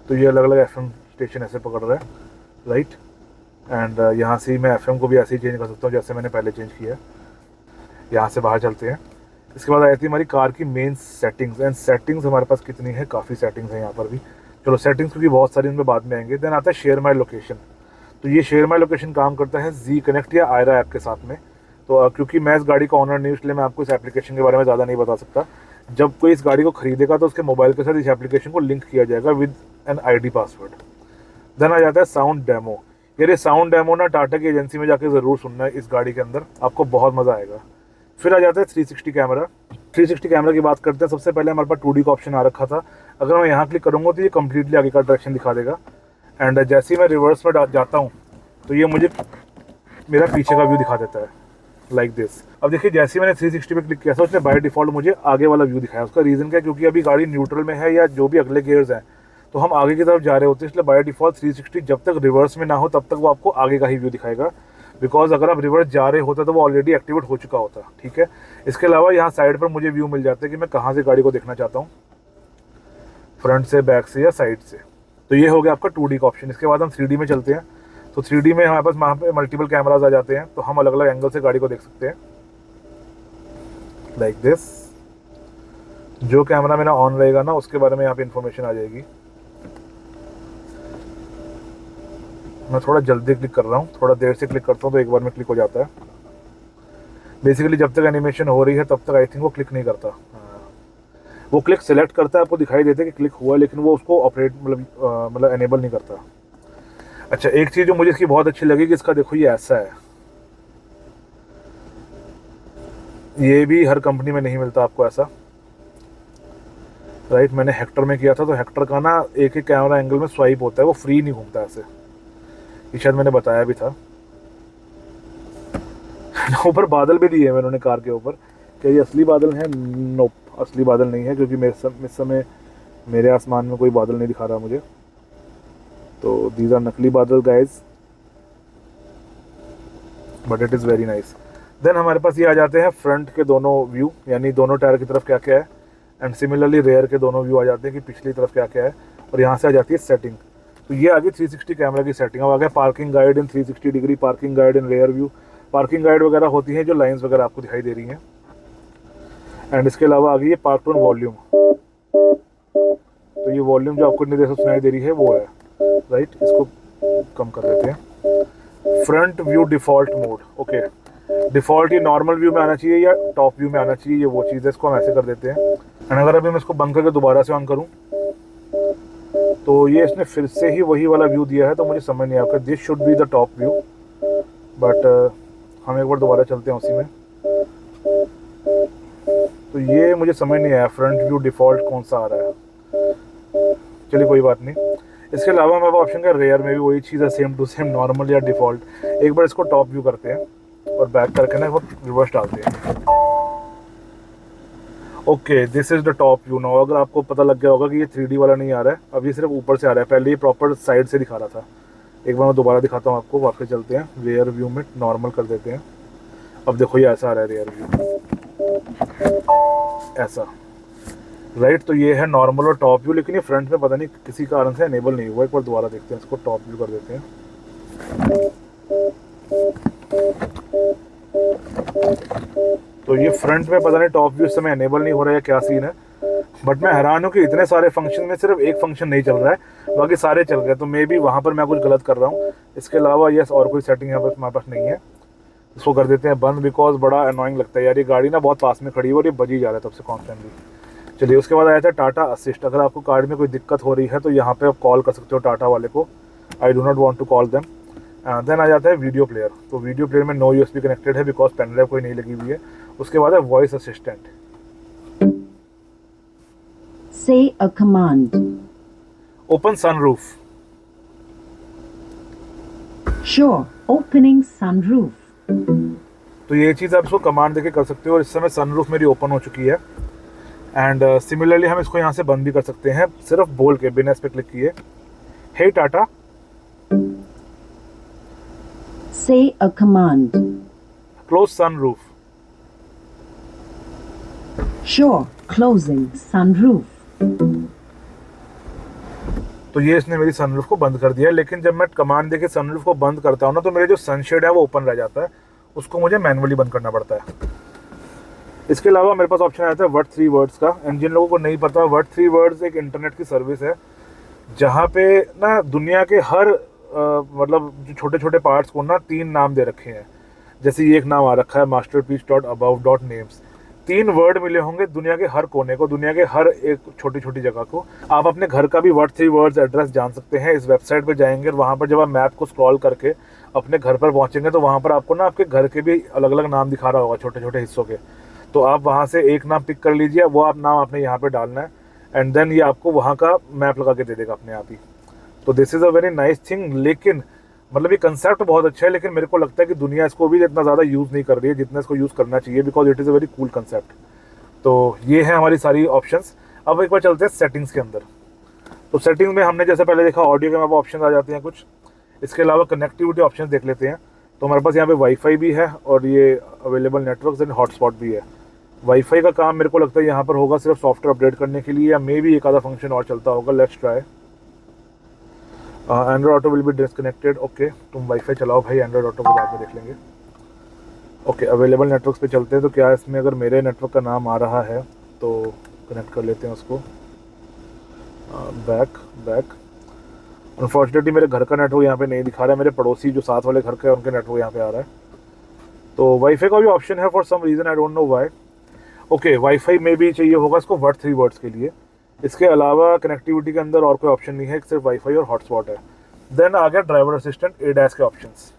तो ये अलग अलग FM स्टेशन ऐसे पकड़ रहा है, राइट। एंड यहाँ से मैं FM को भी ऐसे ही चेंज कर सकता हूँ जैसे मैंने पहले चेंज किया। यहाँ से बाहर चलते हैं। इसके बाद आ जाती है हमारी कार की मेन सेटिंग्स। एंड सेटिंग्स हमारे पास कितनी है, काफ़ी सेटिंग्स हैं यहाँ पर भी। चलो सेटिंग्स क्योंकि बहुत सारी उनमें बाद में आएंगे। देन आता है शेयर माई लोकेशन। तो ये शेयर माई लोकेशन काम करता है Z कनेक्ट या आयरा ऐप के साथ में। तो क्योंकि मैं इस गाड़ी का ऑनर नहीं हूँ इसलिए मैं आपको इस एप्लीकेशन के बारे में ज़्यादा नहीं बता सकता। जब कोई इस गाड़ी को खरीदेगा तो उसके मोबाइल के साथ इस एप्लीकेशन को लिंक किया जाएगा with an ID password. Then आ जाता है साउंड डेमो। यार ये साउंड डेमो ना टाटा की एजेंसी में जाके ज़रूर सुनना है, इस गाड़ी के अंदर आपको बहुत मज़ा आएगा। फिर आ जाता है 360 कैमरा। 360 कैमरा की बात करते हैं। सबसे पहले हमारे पास 2D का ऑप्शन आ रखा था। अगर मैं यहाँ क्लिक करूँगा तो ये कम्प्लीटली आगे का डायरेक्शन दिखा देगा। एंड जैसे ही मैं रिवर्स में जाता हूँ तो ये मुझे मेरा पीछे का व्यू दिखा देता है, लाइक दिस। अब देखिए जैसे ही मैंने 360 पे क्लिक किया था उसने बाय डिफ़ॉल्ट मुझे आगे वाला व्यू दिखाया। उसका रीज़न क्या है, क्योंकि अभी गाड़ी न्यूट्रल में है या जो भी अगले गियर्स हैं तो हम आगे की तरफ जा रहे होते हैं, इसलिए बाय डिफ़ॉल्ट 360 जब तक रिवर्स में ना हो तब तक वो आपको आगे का ही व्यू दिखाएगा। बिकॉज अगर आप रिवर्स जा रहे होते तो वो ऑलरेडी एक्टिवेट हो चुका होता, ठीक है। इसके अलावा यहाँ साइड पर मुझे व्यू मिल जाता है कि मैं कहाँ से गाड़ी को देखना चाहता हूँ, फ्रंट से, बैक से या साइड से। तो ये हो गया आपका 2D का ऑप्शन। इसके बाद हम 3D में चलते हैं। तो 3D में हमारे पास वहाँ पे मल्टीपल कैमराज आ जाते हैं, तो हम अलग अलग एंगल से गाड़ी को देख सकते हैं, लाइक दिस। जो कैमरा मेरा ऑन रहेगा ना उसके बारे में यहाँ पे इंफॉर्मेशन आ जाएगी। मैं थोड़ा जल्दी क्लिक कर रहा हूँ, थोड़ा देर से क्लिक करता हूँ तो एक बार में क्लिक हो जाता है। बेसिकली जब तक एनिमेशन हो रही है तब तक आई थिंक वो क्लिक नहीं करता। वो क्लिक सेलेक्ट करता है, आपको दिखाई देता है कि क्लिक हुआ, लेकिन वो उसको ऑपरेट मतलब एनेबल नहीं करता। अच्छा, एक चीज़ जो मुझे इसकी बहुत अच्छी लगी कि इसका देखो ये ऐसा है, ये भी हर कंपनी में नहीं मिलता आपको ऐसा, राइट। मैंने हेक्टर में किया था तो हेक्टर का ना एक ही कैमरा एंगल में स्वाइप होता है, वो फ्री नहीं घूमता ऐसे, ये शायद मैंने बताया भी था। ऊपर बादल भी दिए हैं उन्होंने कार के ऊपर। क्या ये असली बादल हैं? नोप, असली बादल नहीं है, क्योंकि इस समय मेरे आसमान में कोई बादल नहीं दिखा रहा मुझे। तो दीज आर नकली बादल guys, but it is very nice. Then हमारे पास ये आ जाते हैं फ्रंट के दोनों व्यू, यानी दोनों टायर की तरफ क्या क्या है। एंड सिमिलरली रेयर के दोनों व्यू आ जाते हैं कि पिछली तरफ क्या क्या है। और यहाँ से आ जाती है सेटिंग। तो ये आ गई 360 कैमरा की सेटिंग। अब आ गया पार्किंग गाइड इन 360 डिग्री, पार्किंग गाइड इन रेयर व्यू। पार्किंग गाइड वगैरह होती हैं जो लाइंस वगैरह आपको दिखाई दे रही हैं। एंड इसके अलावा आ गई है पार्क टोन वॉल्यूम। तो ये वॉल्यूम जो आपको इतनी देर से सुनाई दे रही है वो है, राइट। इसको कम कर देते हैं। Front view default mode, okay. Default ये नॉर्मल व्यू में आना चाहिए या टॉप व्यू में आना चाहिए, ये वो चीज़ है, इसको हम ऐसे कर देते हैं। एंड अगर अभी मैं इसको बंद करके दोबारा से ऑन करूँ तो ये इसने फिर से ही वही वाला व्यू दिया है, तो मुझे समझ नहीं आया। This should be the top view, but हम एक बार दोबारा चलते हैं उसी में। तो ये मुझे समझ नहीं आया फ्रंट व्यू डिफ़ॉल्ट कौन सा आ रहा है। चलिए कोई बात नहीं। इसके अलावा हमारे पास ऑप्शन का रेयर में भी वही चीज़ है, सेम टू सेम नॉर्मल या डिफ़ॉल्ट। एक बार इसको टॉप व्यू करते हैं और बैक करके ना वो रिवर्स डालते हैं। Okay, this is the top view now. अगर आपको पता लग गया होगा कि ये 3D वाला नहीं आ रहा है, अब ये सिर्फ ऊपर से आ रहा है। पहले ये प्रॉपर साइड से दिखा रहा था। एक बार मैं दोबारा दिखाता हूँ आपको। वापस चलते हैं, रेयर व्यू में नॉर्मल कर देते हैं। अब देखो ये ऐसा आ रहा है रेयर व्यू, ऐसा, राइट। तो ये है नॉर्मल और टॉप व्यू, लेकिन ये फ्रंट में पता नहीं किसी कारण से इनेबल नहीं हुआ। एक बार दोबारा देखते हैं, इसको टॉप व्यू कर देते हैं। तो ये फ्रंट में पता नहीं टॉप व्यू इस समय इनेबल नहीं हो रहा है, क्या सीन है। बट मैं हैरान हूँ कि इतने सारे फंक्शन में सिर्फ एक फंक्शन नहीं चल रहा है, बाकी सारे चल गए। तो मे बी वहाँ पर मैं कुछ गलत कर रहा हूँ। इसके अलावा यस और कोई सेटिंग यहाँ पर हमारे पास नहीं है। इसको कर देते हैं बंद, बिकॉज बड़ा अनोइंग लगता है यार। ये गाड़ी ना बहुत पास में खड़ी है और ये बजी जा रहा है तब से कॉन्स्टेंटली। चलिए, उसके बाद आया था टाटा असिस्ट। अगर आपको कार्ड में कोई दिक्कत हो रही है तो यहाँ पे आप कॉल कर सकते हो टाटा वाले को। I do not want to call them. Then आ जाता है वीडियो प्लेयर। तो वीडियो प्लेयर में नो यूएसबी कनेक्टेड है, बिकॉज पेन ड्राइव कोई नहीं लगी हुई है। उसके बाद है voice assistant. Say a command. Open sunroof. Sure. Opening sunroof. तो ये चीज़ आप इसको कमांड देके कर सकते हो। और इस समय सनरूफ मेरी ओपन हो चुकी है। एंड सिमिलरली हम इसको यहाँ से बंद भी कर सकते हैं, सिर्फ बोल के, बिना इस पर क्लिक किए। Hey Tata, Say a command. Close sunroof. Sure. Closing sunroof. तो ये इसने मेरी सनरूफ को बंद कर दिया। लेकिन जब मैं कमांड देके सनरूफ को बंद करता हूँ ना, तो मेरे जो सनशेड है वो ओपन रह जाता है। उसको मुझे मैनुअली बंद करना पड़ता है। इसके अलावा मेरे पास ऑप्शन आता है वर्ड 3 वर्ड्स का। एंड जिन लोगों को नहीं पता, वर्ड 3 वर्ड्स एक इंटरनेट की सर्विस है, जहाँ पे ना दुनिया के हर मतलब जो छोटे छोटे पार्ट्स को ना 3 नाम दे रखे हैं। जैसे ये एक नाम आ रखा है masterpiece.above.names। 3 वर्ड मिले होंगे दुनिया के हर कोने को, दुनिया के हर एक छोटी छोटी जगह को। आप अपने घर का भी वर्ड 3 वर्ड्स एड्रेस जान सकते हैं। इस वेबसाइट पे जाएंगे और वहाँ पर जब आप मैप को स्क्रॉल करके अपने घर पर पहुँचेंगे तो वहाँ पर आपको ना आपके घर के भी अलग अलग नाम दिखा रहा होगा, छोटे छोटे हिस्सों के। तो आप वहाँ से एक नाम पिक कर लीजिए, वो आप नाम आपने यहाँ पे डालना है। एंड देन ये आपको वहाँ का मैप लगा के दे देगा अपने आप ही। तो this is a very nice thing. लेकिन मतलब ये कंसेप्ट बहुत अच्छा है, लेकिन मेरे को लगता है कि दुनिया इसको भी इतना ज़्यादा यूज़ नहीं कर रही है जितना इसको यूज़ करना चाहिए, because it is a very cool concept. तो ये है हमारी सारी ऑप्शंस। अब एक बार चलते हैं सेटिंग्स के अंदर। तो सेटिंग्स में हमने जैसे पहले देखा, ऑडियो के हमारे ऑप्शन आ जाते हैं कुछ। इसके अलावा कनेक्टिविटी ऑप्शन देख लेते हैं। तो हमारे पास यहाँ पे वाईफाई भी है और ये अवेलेबल नेटवर्क एंड हॉटस्पॉट भी है। वाईफाई का काम मेरे को लगता है यहाँ पर होगा सिर्फ सॉफ्टवेयर अपडेट करने के लिए, या मे भी एक आधा फंक्शन और चलता होगा। Let's try. Android auto will be disconnected. Okay, तुम वाईफाई चलाओ भाई, एंड्रॉइड ऑटो को बाद में देख लेंगे। ओके, अवेलेबल नेटवर्क्स पे चलते हैं। तो क्या इसमें अगर मेरे नेटवर्क का नाम आ रहा है तो कनेक्ट कर लेते हैं उसको। बैक। अनफॉर्चुनेटली मेरे घर का नेटवर्क यहाँ पे नहीं दिखा रहा है, मेरे पड़ोसी जो साथ वाले घर के हैं उनके नेटवर्क यहाँ पे आ रहा है। तो वाईफाई का भी ऑप्शन है for some reason, I don't know why. Okay, wifi में भी चाहिए होगा इसको वर्ड 3 वर्ड्स के लिए। इसके अलावा कनेक्टिविटी के अंदर और कोई ऑप्शन नहीं है, सिर्फ वाईफाई और हॉटस्पॉट है। देन आ गया ड्राइवर असिस्टेंट ADAS के ऑप्शंस।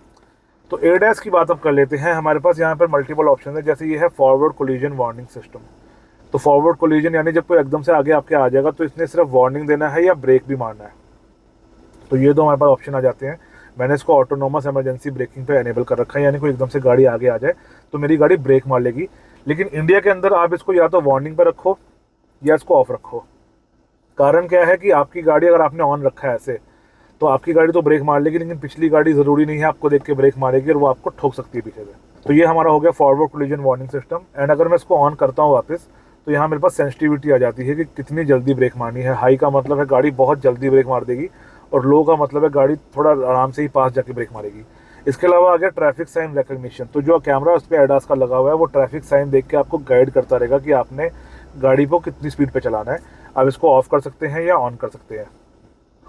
तो ADAS की बात अब कर लेते हैं। हमारे पास यहाँ पर मल्टीपल ऑप्शन है। जैसे ये है फॉरवर्ड कोलिजन वार्निंग सिस्टम। तो फॉरवर्ड कोलिजन यानी जब कोई एकदम से आगे आपके आ जाएगा तो इसने सिर्फ वार्निंग देना है या ब्रेक भी मारना है। तो ये दो हमारे पास ऑप्शन आ जाते हैं। मैंने इसको ऑटोनोमस इमरजेंसी ब्रेकिंग पे एनेबल कर रखा है, यानी कोई एकदम से गाड़ी आगे आ जाए तो मेरी गाड़ी ब्रेक मार लेगी। लेकिन इंडिया के अंदर आप इसको या तो वार्निंग पर रखो या इसको ऑफ रखो। कारण क्या है कि आपकी गाड़ी अगर आपने ऑन रखा है ऐसे, तो आपकी गाड़ी तो ब्रेक मार लेगी, लेकिन पिछली गाड़ी ज़रूरी नहीं है आपको देख के ब्रेक मारेगी और वो आपको ठोक सकती है पीछे से। तो ये हमारा हो गया forward collision warning system. And अगर मैं इसको ऑन करता हूँ वापस, तो यहाँ मेरे पास सेंसिटिविटी आ जाती है कि कितनी जल्दी ब्रेक मारनी है। हाई का मतलब है गाड़ी बहुत जल्दी ब्रेक मार देगी, और लो का मतलब है गाड़ी थोड़ा आराम से ही पास जाके ब्रेक मारेगी। इसके अलावा आ गया ट्रैफिक साइन रिकग्निशन। तो जो कैमरा उस पर ADAS का लगा हुआ है वो ट्रैफिक साइन देख के आपको गाइड करता रहेगा कि आपने गाड़ी को कितनी स्पीड पे चलाना है। आप इसको ऑफ कर सकते हैं या ऑन कर सकते हैं,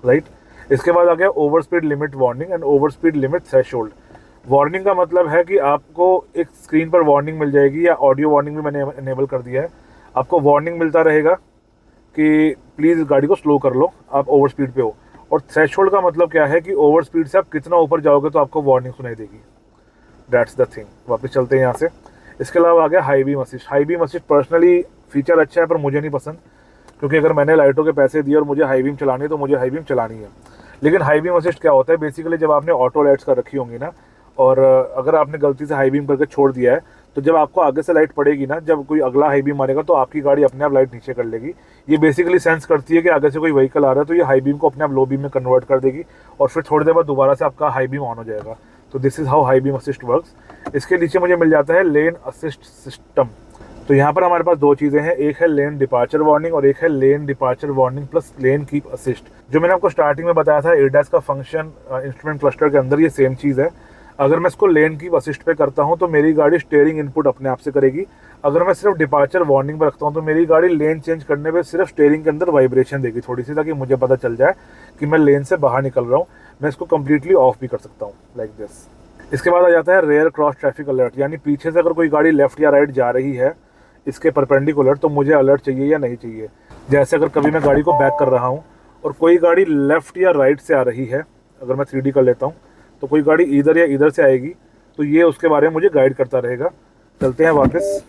राइट। इसके बाद आ गया over speed limit warning and over speed limit threshold. Warning का मतलब है कि आपको एक स्क्रीन पर वार्निंग मिल जाएगी, या ऑडियो वार्निंग भी मैंने इनेबल कर दिया है, आपको वार्निंग मिलता रहेगा कि प्लीज़ गाड़ी को स्लो कर लो, आप ओवर स्पीड पे हो। और थ्रेशोल्ड का मतलब क्या है कि ओवर स्पीड से आप कितना ऊपर जाओगे तो आपको वार्निंग सुनाई देगी। That's the thing. वापस चलते हैं यहाँ से। इसके अलावा आ गया high beam assist. High beam assist personally feature अच्छा है पर मुझे नहीं पसंद, क्योंकि अगर मैंने लाइटों के पैसे दिए और मुझे हाई बीम चलानी है तो मुझे हाई बीम चलानी है। लेकिन हाई बीम असिस्ट क्या होता है, बेसिकली जब आपने ऑटो लाइट्स कर रखी होंगी ना, और अगर आपने गलती से हाई बीम करके छोड़ दिया है, तो जब आपको आगे से लाइट पड़ेगी ना, जब कोई अगला हाई बीम मारेगा तो आपकी गाड़ी अपने आप लाइट नीचे कर लेगी। ये बेसिकली सेंस करती है कि आगे से कोई व्हीकल आ रहा है, तो ये हाई बीम को अपने आप लो बीम में कन्वर्ट कर देगी और फिर थोड़ी देर बाद दोबारा से आपका हाई बीम ऑन हो जाएगा। तो this is how high beam assist works. इसके नीचे मुझे मिल जाता है लेन असिस्ट सिस्टम। तो यहाँ पर हमारे पास दो चीज़ें हैं, एक है लेन डिपार्चर वार्निंग और एक है lane departure warning plus lane keep assist. जो मैंने आपको स्टार्टिंग में बताया था एडास का फंक्शन इंस्ट्रूमेंट क्लस्टर के अंदर, ये सेम चीज़ है। अगर मैं इसको लेन कीप असिस्ट पे करता हूँ तो मेरी गाड़ी स्टीयरिंग इनपुट अपने आप से करेगी। अगर मैं सिर्फ डिपार्चर वार्निंग पे रखता हूँ तो मेरी गाड़ी लेन चेंज करने पे सिर्फ स्टीयरिंग के अंदर वाइब्रेशन देगी थोड़ी सी, ताकि मुझे पता चल जाए कि मैं लेन से बाहर निकल रहा हूँ। मैं इसको कम्प्लीटली ऑफ भी कर सकता हूँ, लाइक दिस। इसके बाद आ जाता है रेयर क्रॉस ट्रैफिक अलर्ट, यानी पीछे से अगर कोई गाड़ी लेफ्ट या राइट जा रही है इसके परपेंडिकुलर, तो मुझे अलर्ट चाहिए या नहीं चाहिए। जैसे अगर कभी मैं गाड़ी को बैक कर रहा हूँ और कोई गाड़ी लेफ्ट या राइट से आ रही है, अगर मैं 3D कर लेता हूँ, तो कोई गाड़ी इधर या इधर से आएगी, तो ये उसके बारे में मुझे गाइड करता रहेगा। चलते हैं वापस।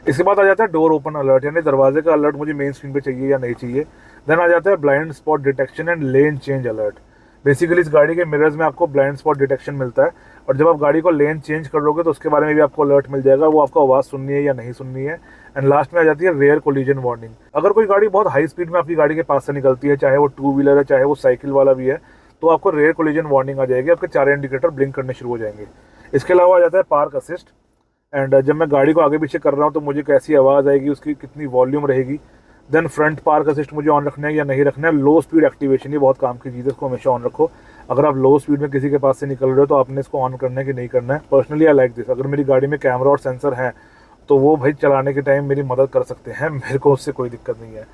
इसके बाद आ जाता है डोर ओपन अलर्ट, यानी दरवाजे का अलर्ट मुझे मेन स्क्रीन पे चाहिए या नहीं चाहिए। देन आ जाता है blind spot detection and lane change alert. Basically इस गाड़ी के मिरर्स में आपको ब्लाइंड स्पॉट डिटेक्शन मिलता है, और जब आप गाड़ी को लेन चेंज कर लोगे तो उसके बारे में भी आपको अलर्ट मिल जाएगा, वो आपको आवाज़ सुननी है या नहीं सुननी है। एंड लास्ट में आ जाती है रेयर कोलिजन वार्निंग। अगर कोई गाड़ी बहुत हाई स्पीड में आपकी गाड़ी के पास से निकलती है, चाहे वो 2 व्हीलर है चाहे वो साइकिल वाला भी है, तो आपको रेयर कोलिजन वार्निंग आ जाएगी, आपके 4 इंडिकेटर ब्लिंक करने शुरू हो जाएंगे। इसके अलावा आ जाता है पार्क असिस्ट। एंड जब मैं गाड़ी को आगे पीछे कर रहा हूँ तो मुझे कैसी आवाज़ आएगी, उसकी कितनी वॉल्यूम रहेगी। देन फ्रंट पार्क असिस्ट मुझे ऑन रखना है या नहीं रखना है। लो स्पीड एक्टिवेशन, ये बहुत काम की चीज़ है, इसको हमेशा ऑन रखो। अगर आप लो स्पीड में किसी के पास से निकल रहे हो तो आपने इसको ऑन करना है कि नहीं करना है। Personally I like this. अगर मेरी गाड़ी में कैमरा और सेंसर है तो वो भाई चलाने के टाइम मेरी मदद कर सकते हैं, मेरे को उससे कोई दिक्कत नहीं है।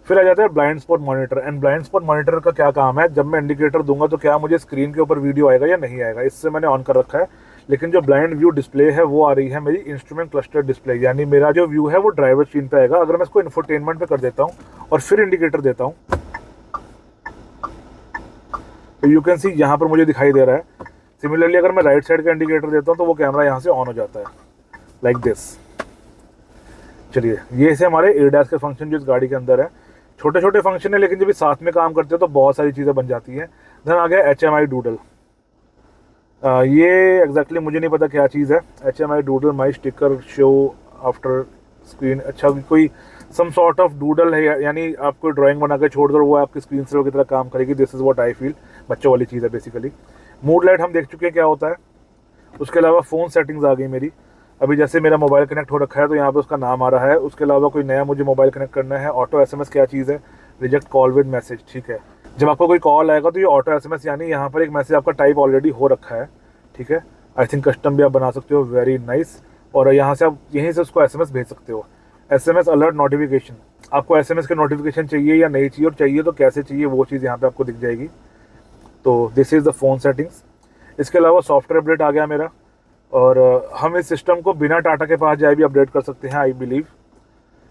फिर आ जाता है blind spot monitor. And blind spot monitor का क्या काम है, जब मैं इंडिकेटर दूंगा तो क्या मुझे स्क्रीन के ऊपर वीडियो आएगा या नहीं आएगा, इससे मैंने ऑन कर रखा है। लेकिन जो ब्लाइंड व्यू डिस्प्ले है वो आ रही है मेरी इंस्ट्रूमेंट क्लस्टर डिस्प्ले, यानी मेरा जो व्यू है वो ड्राइवर स्क्रीन पे आएगा। अगर मैं इसको इंफोटेनमेंट पे कर देता हूँ और फिर इंडिकेटर देता हूँ तो यू कैन सी यहाँ पर मुझे दिखाई दे रहा है। सिमिलरली अगर मैं राइट साइड का इंडिकेटर देता हूँ तो वो कैमरा यहाँ से ऑन हो जाता है, लाइक दिस। चलिए, ये से हमारे एडास के फंक्शन जो इस गाड़ी के अंदर है। छोटे छोटे फंक्शन है, लेकिन जब भी साथ में काम करते हो तो बहुत सारी चीज़ें बन जाती हैं। देन आ गया HMI डूडल। ये एग्जैक्टली मुझे नहीं पता क्या चीज़ है। HMI डूडल माई स्टिकर शो आफ्टर स्क्रीन। अच्छा, कोई सम सॉर्ट ऑफ डूडल है, यानी आप कोई ड्राइंग बना के छोड़ दो, वो आपकी स्क्रीन से की तरह काम करेगी। This is what I feel. बच्चों वाली चीज़ है बेसिकली। मूड लाइट हम देख चुके हैं क्या होता है। उसके अलावा फ़ोन सेटिंग्स आ गई मेरी। अभी जैसे मेरा मोबाइल कनेक्ट हो रखा है तो यहाँ पे उसका नाम आ रहा है। उसके अलावा कोई नया मुझे मोबाइल कनेक्ट करना है। ऑटो SMS क्या चीज़ है, रिजेक्ट कॉल विद मैसेज, ठीक है। जब आपको कोई कॉल आएगा तो ये ऑटो SMS, यानी यहाँ पर एक मैसेज आपका टाइप ऑलरेडी हो रखा है, ठीक है। आई थिंक कस्टम भी आप बना सकते हो, वेरी नाइस। और यहाँ से आप यहीं से उसको SMS भेज सकते हो। SMS अलर्ट नोटिफिकेशन, आपको SMS के नोटिफिकेशन चाहिए या नहीं चाहिए, और चाहिए तो कैसे चाहिए, वो चीज़ यहाँ पे आपको दिख जाएगी। तो this is the phone settings. इसके अलावा सॉफ्टवेयर अपडेट आ गया मेरा, और हम इस सिस्टम को बिना टाटा के पास जाए भी अपडेट कर सकते हैं, आई बिलीव।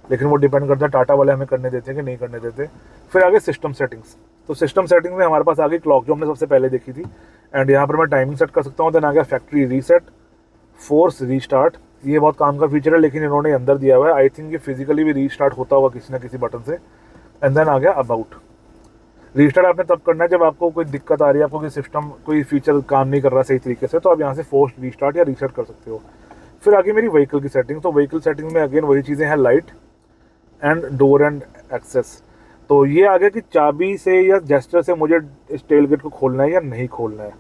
लेकिन वो डिपेंड करता है टाटा वाले हमें करने देते हैं कि नहीं करने देते। फिर आगे सिस्टम सेटिंग्स। तो सिस्टम सेटिंग्स में हमारे पास आ गई क्लॉक, जो हमने सबसे पहले देखी थी। एंड यहाँ पर मैं टाइमिंग सेट कर सकता हूँ। देन आ गया फैक्ट्री रीसेट, फोर्स रीस्टार्ट। ये बहुत काम का फीचर है, लेकिन इन्होंने अंदर दिया हुआ है। आई थिंक ये फिजिकली भी रीस्टार्ट होता होगा किसी ना किसी बटन से। एंड देन आ गया अबाउट। रीस्टार्ट आपने तब करना है जब आपको कोई दिक्कत आ रही है, आपको कोई सिस्टम कोई फीचर काम नहीं कर रहा सही तरीके से, तो आप यहाँ से फोर्स रीस्टार्ट या रीसेट कर सकते हो। फिर आगे मेरी व्हीकल की सेटिंग। तो व्हीकल सेटिंग में अगेन वही चीज़ें हैं, light and door and access. तो ये आ गया कि चाबी से या जेस्चर से मुझे इस टेल गेट को खोलना है या नहीं खोलना है।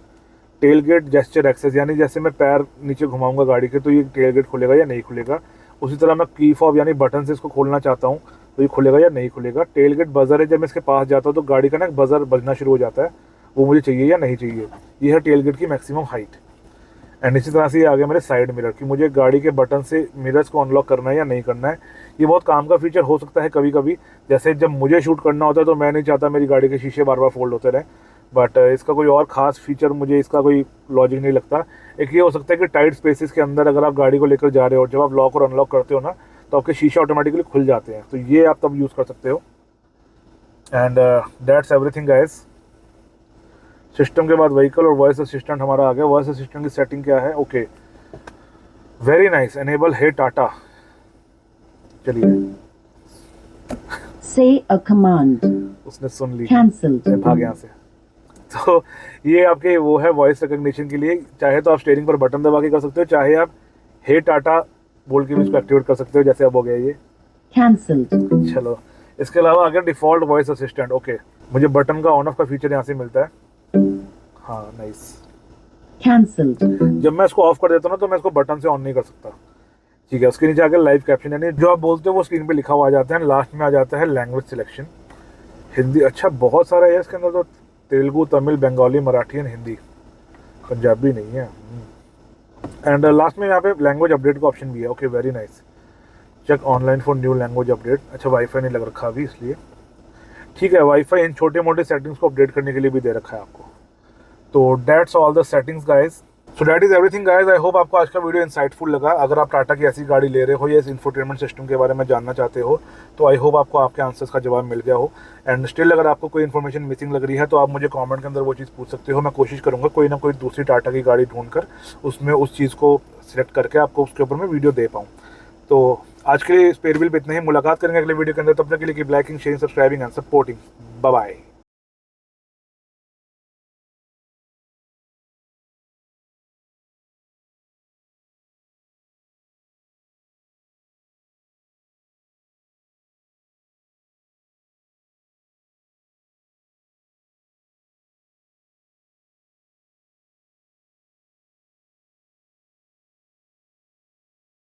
टेल गेट जेस्चर एक्सेस, यानी जैसे मैं पैर नीचे घुमाऊंगा गाड़ी के तो ये टेल गेट खुलेगा या नहीं खुलेगा। उसी तरह मैं की फॉब यानी बटन से इसको खोलना चाहता हूँ तो ये खुलेगा या नहीं खुलेगा। टेल गेट बजर है, जब मैं इसके पास जाता हूँ तो गाड़ी का ना बजर बजना शुरू हो जाता है, वो मुझे चाहिए या नहीं चाहिए। ये है टेल गेट की मैक्सिमम हाइट। एंड इसी तरह से ये आ गया मेरे साइड मिरर कि मुझे गाड़ी के बटन से मिरर्स को अनलॉक करना है या नहीं करना है। ये बहुत काम का फीचर हो सकता है कभी कभी, जैसे जब मुझे शूट करना होता है तो मैं नहीं चाहता मेरी गाड़ी के शीशे बार बार फोल्ड होते रहे, बट इसका कोई और ख़ास फीचर मुझे इसका कोई लॉजिक नहीं लगता। एक ये हो सकता है कि टाइट स्पेसेस के अंदर अगर आप गाड़ी को लेकर जा रहे हो, जब आप लॉक और अनलॉक करते हो ना, तो आपके शीशे ऑटोमेटिकली खुल जाते हैं, तो ये आप तब यूज़ कर सकते हो। And that's everything guys. System के बाद व्हीकल और वॉइस असिस्टेंट हमारा आ गया। वॉइस असिस्टेंट की सेटिंग क्या है? ओके, वेरी नाइस, एनेबल हे टाटा। चलिए, Say a command. उसने सुन ली, Cancelled. भाग यहाँ से। तो ये आपके वो है वॉइस रिकग्निशन के लिए। चाहे तो आप स्टीयरिंग पर बटन दबा के कर सकते हो, चाहे आप हे टाटा बोल के भी इसको एक्टिवेट कर सकते हो, जैसे अब हो गया ये। Cancelled. चलो, इसके अलावा अगर डिफ़ॉल्ट वॉइस असिस्टेंट, ओके, मुझे बटन का ऑन ऑफ का फीचर यहाँ से मिलता है। हाँ, नाइस। Cancelled. जब मैं इसको ऑफ कर देता हूँ ना, तो मैं इसको बटन से ऑन नहीं कर सकता, ठीक है। उसके नीचे आकर लाइव कैप्शन, यानी जो आप बोलते हो वो स्क्रीन पे लिखा हुआ आ जाता है। लास्ट में आ जाता है लैंग्वेज सिलेक्शन, हिंदी। अच्छा, बहुत सारा है इसके अंदर तो, तेलुगु, तमिल, बंगाली, मराठी एंड हिंदी, पंजाबी नहीं है। एंड लास्ट में यहाँ पे लैंग्वेज अपडेट का ऑप्शन भी है। Okay, very nice. Check online for new language update. अच्छा, वाईफाई नहीं लग रखा अभी, इसलिए ठीक है। वाईफाई इन छोटे मोटे सेटिंग्स को अपडेट करने के लिए भी दे रखा है आपको। तो that's all the settings guys. So that is everything guys. I hope आपको आज का वीडियो इंसाइटफुल लगा। अगर आप टाटा की ऐसी गाड़ी ले रहे हो या इस इंफोटेनमेंट सिस्टम के बारे में जानना चाहते हो, तो आई होप आपको आपके आंसर्स का जवाब मिल गया हो। एंड स्टिल अगर आपको कोई इन्फॉर्मेशन मिसिंग लग रही है, तो आप मुझे कमेंट के अंदर वो चीज़ पूछ सकते हो। मैं कोशिश करूँगा कोई ना कोई दूसरी टाटा की गाड़ी ढूंढकर उसमें उस चीज़ को सिलेक्ट करके आपको उसके ऊपर मैं वीडियो दे पाऊँ। तो आज के लिए स्पेयर व्हील पे इतना ही। मुलाकात करेंगे अगले वीडियो के अंदर। तब तक के लिए keep liking, sharing, subscribing and supporting. Bye bye.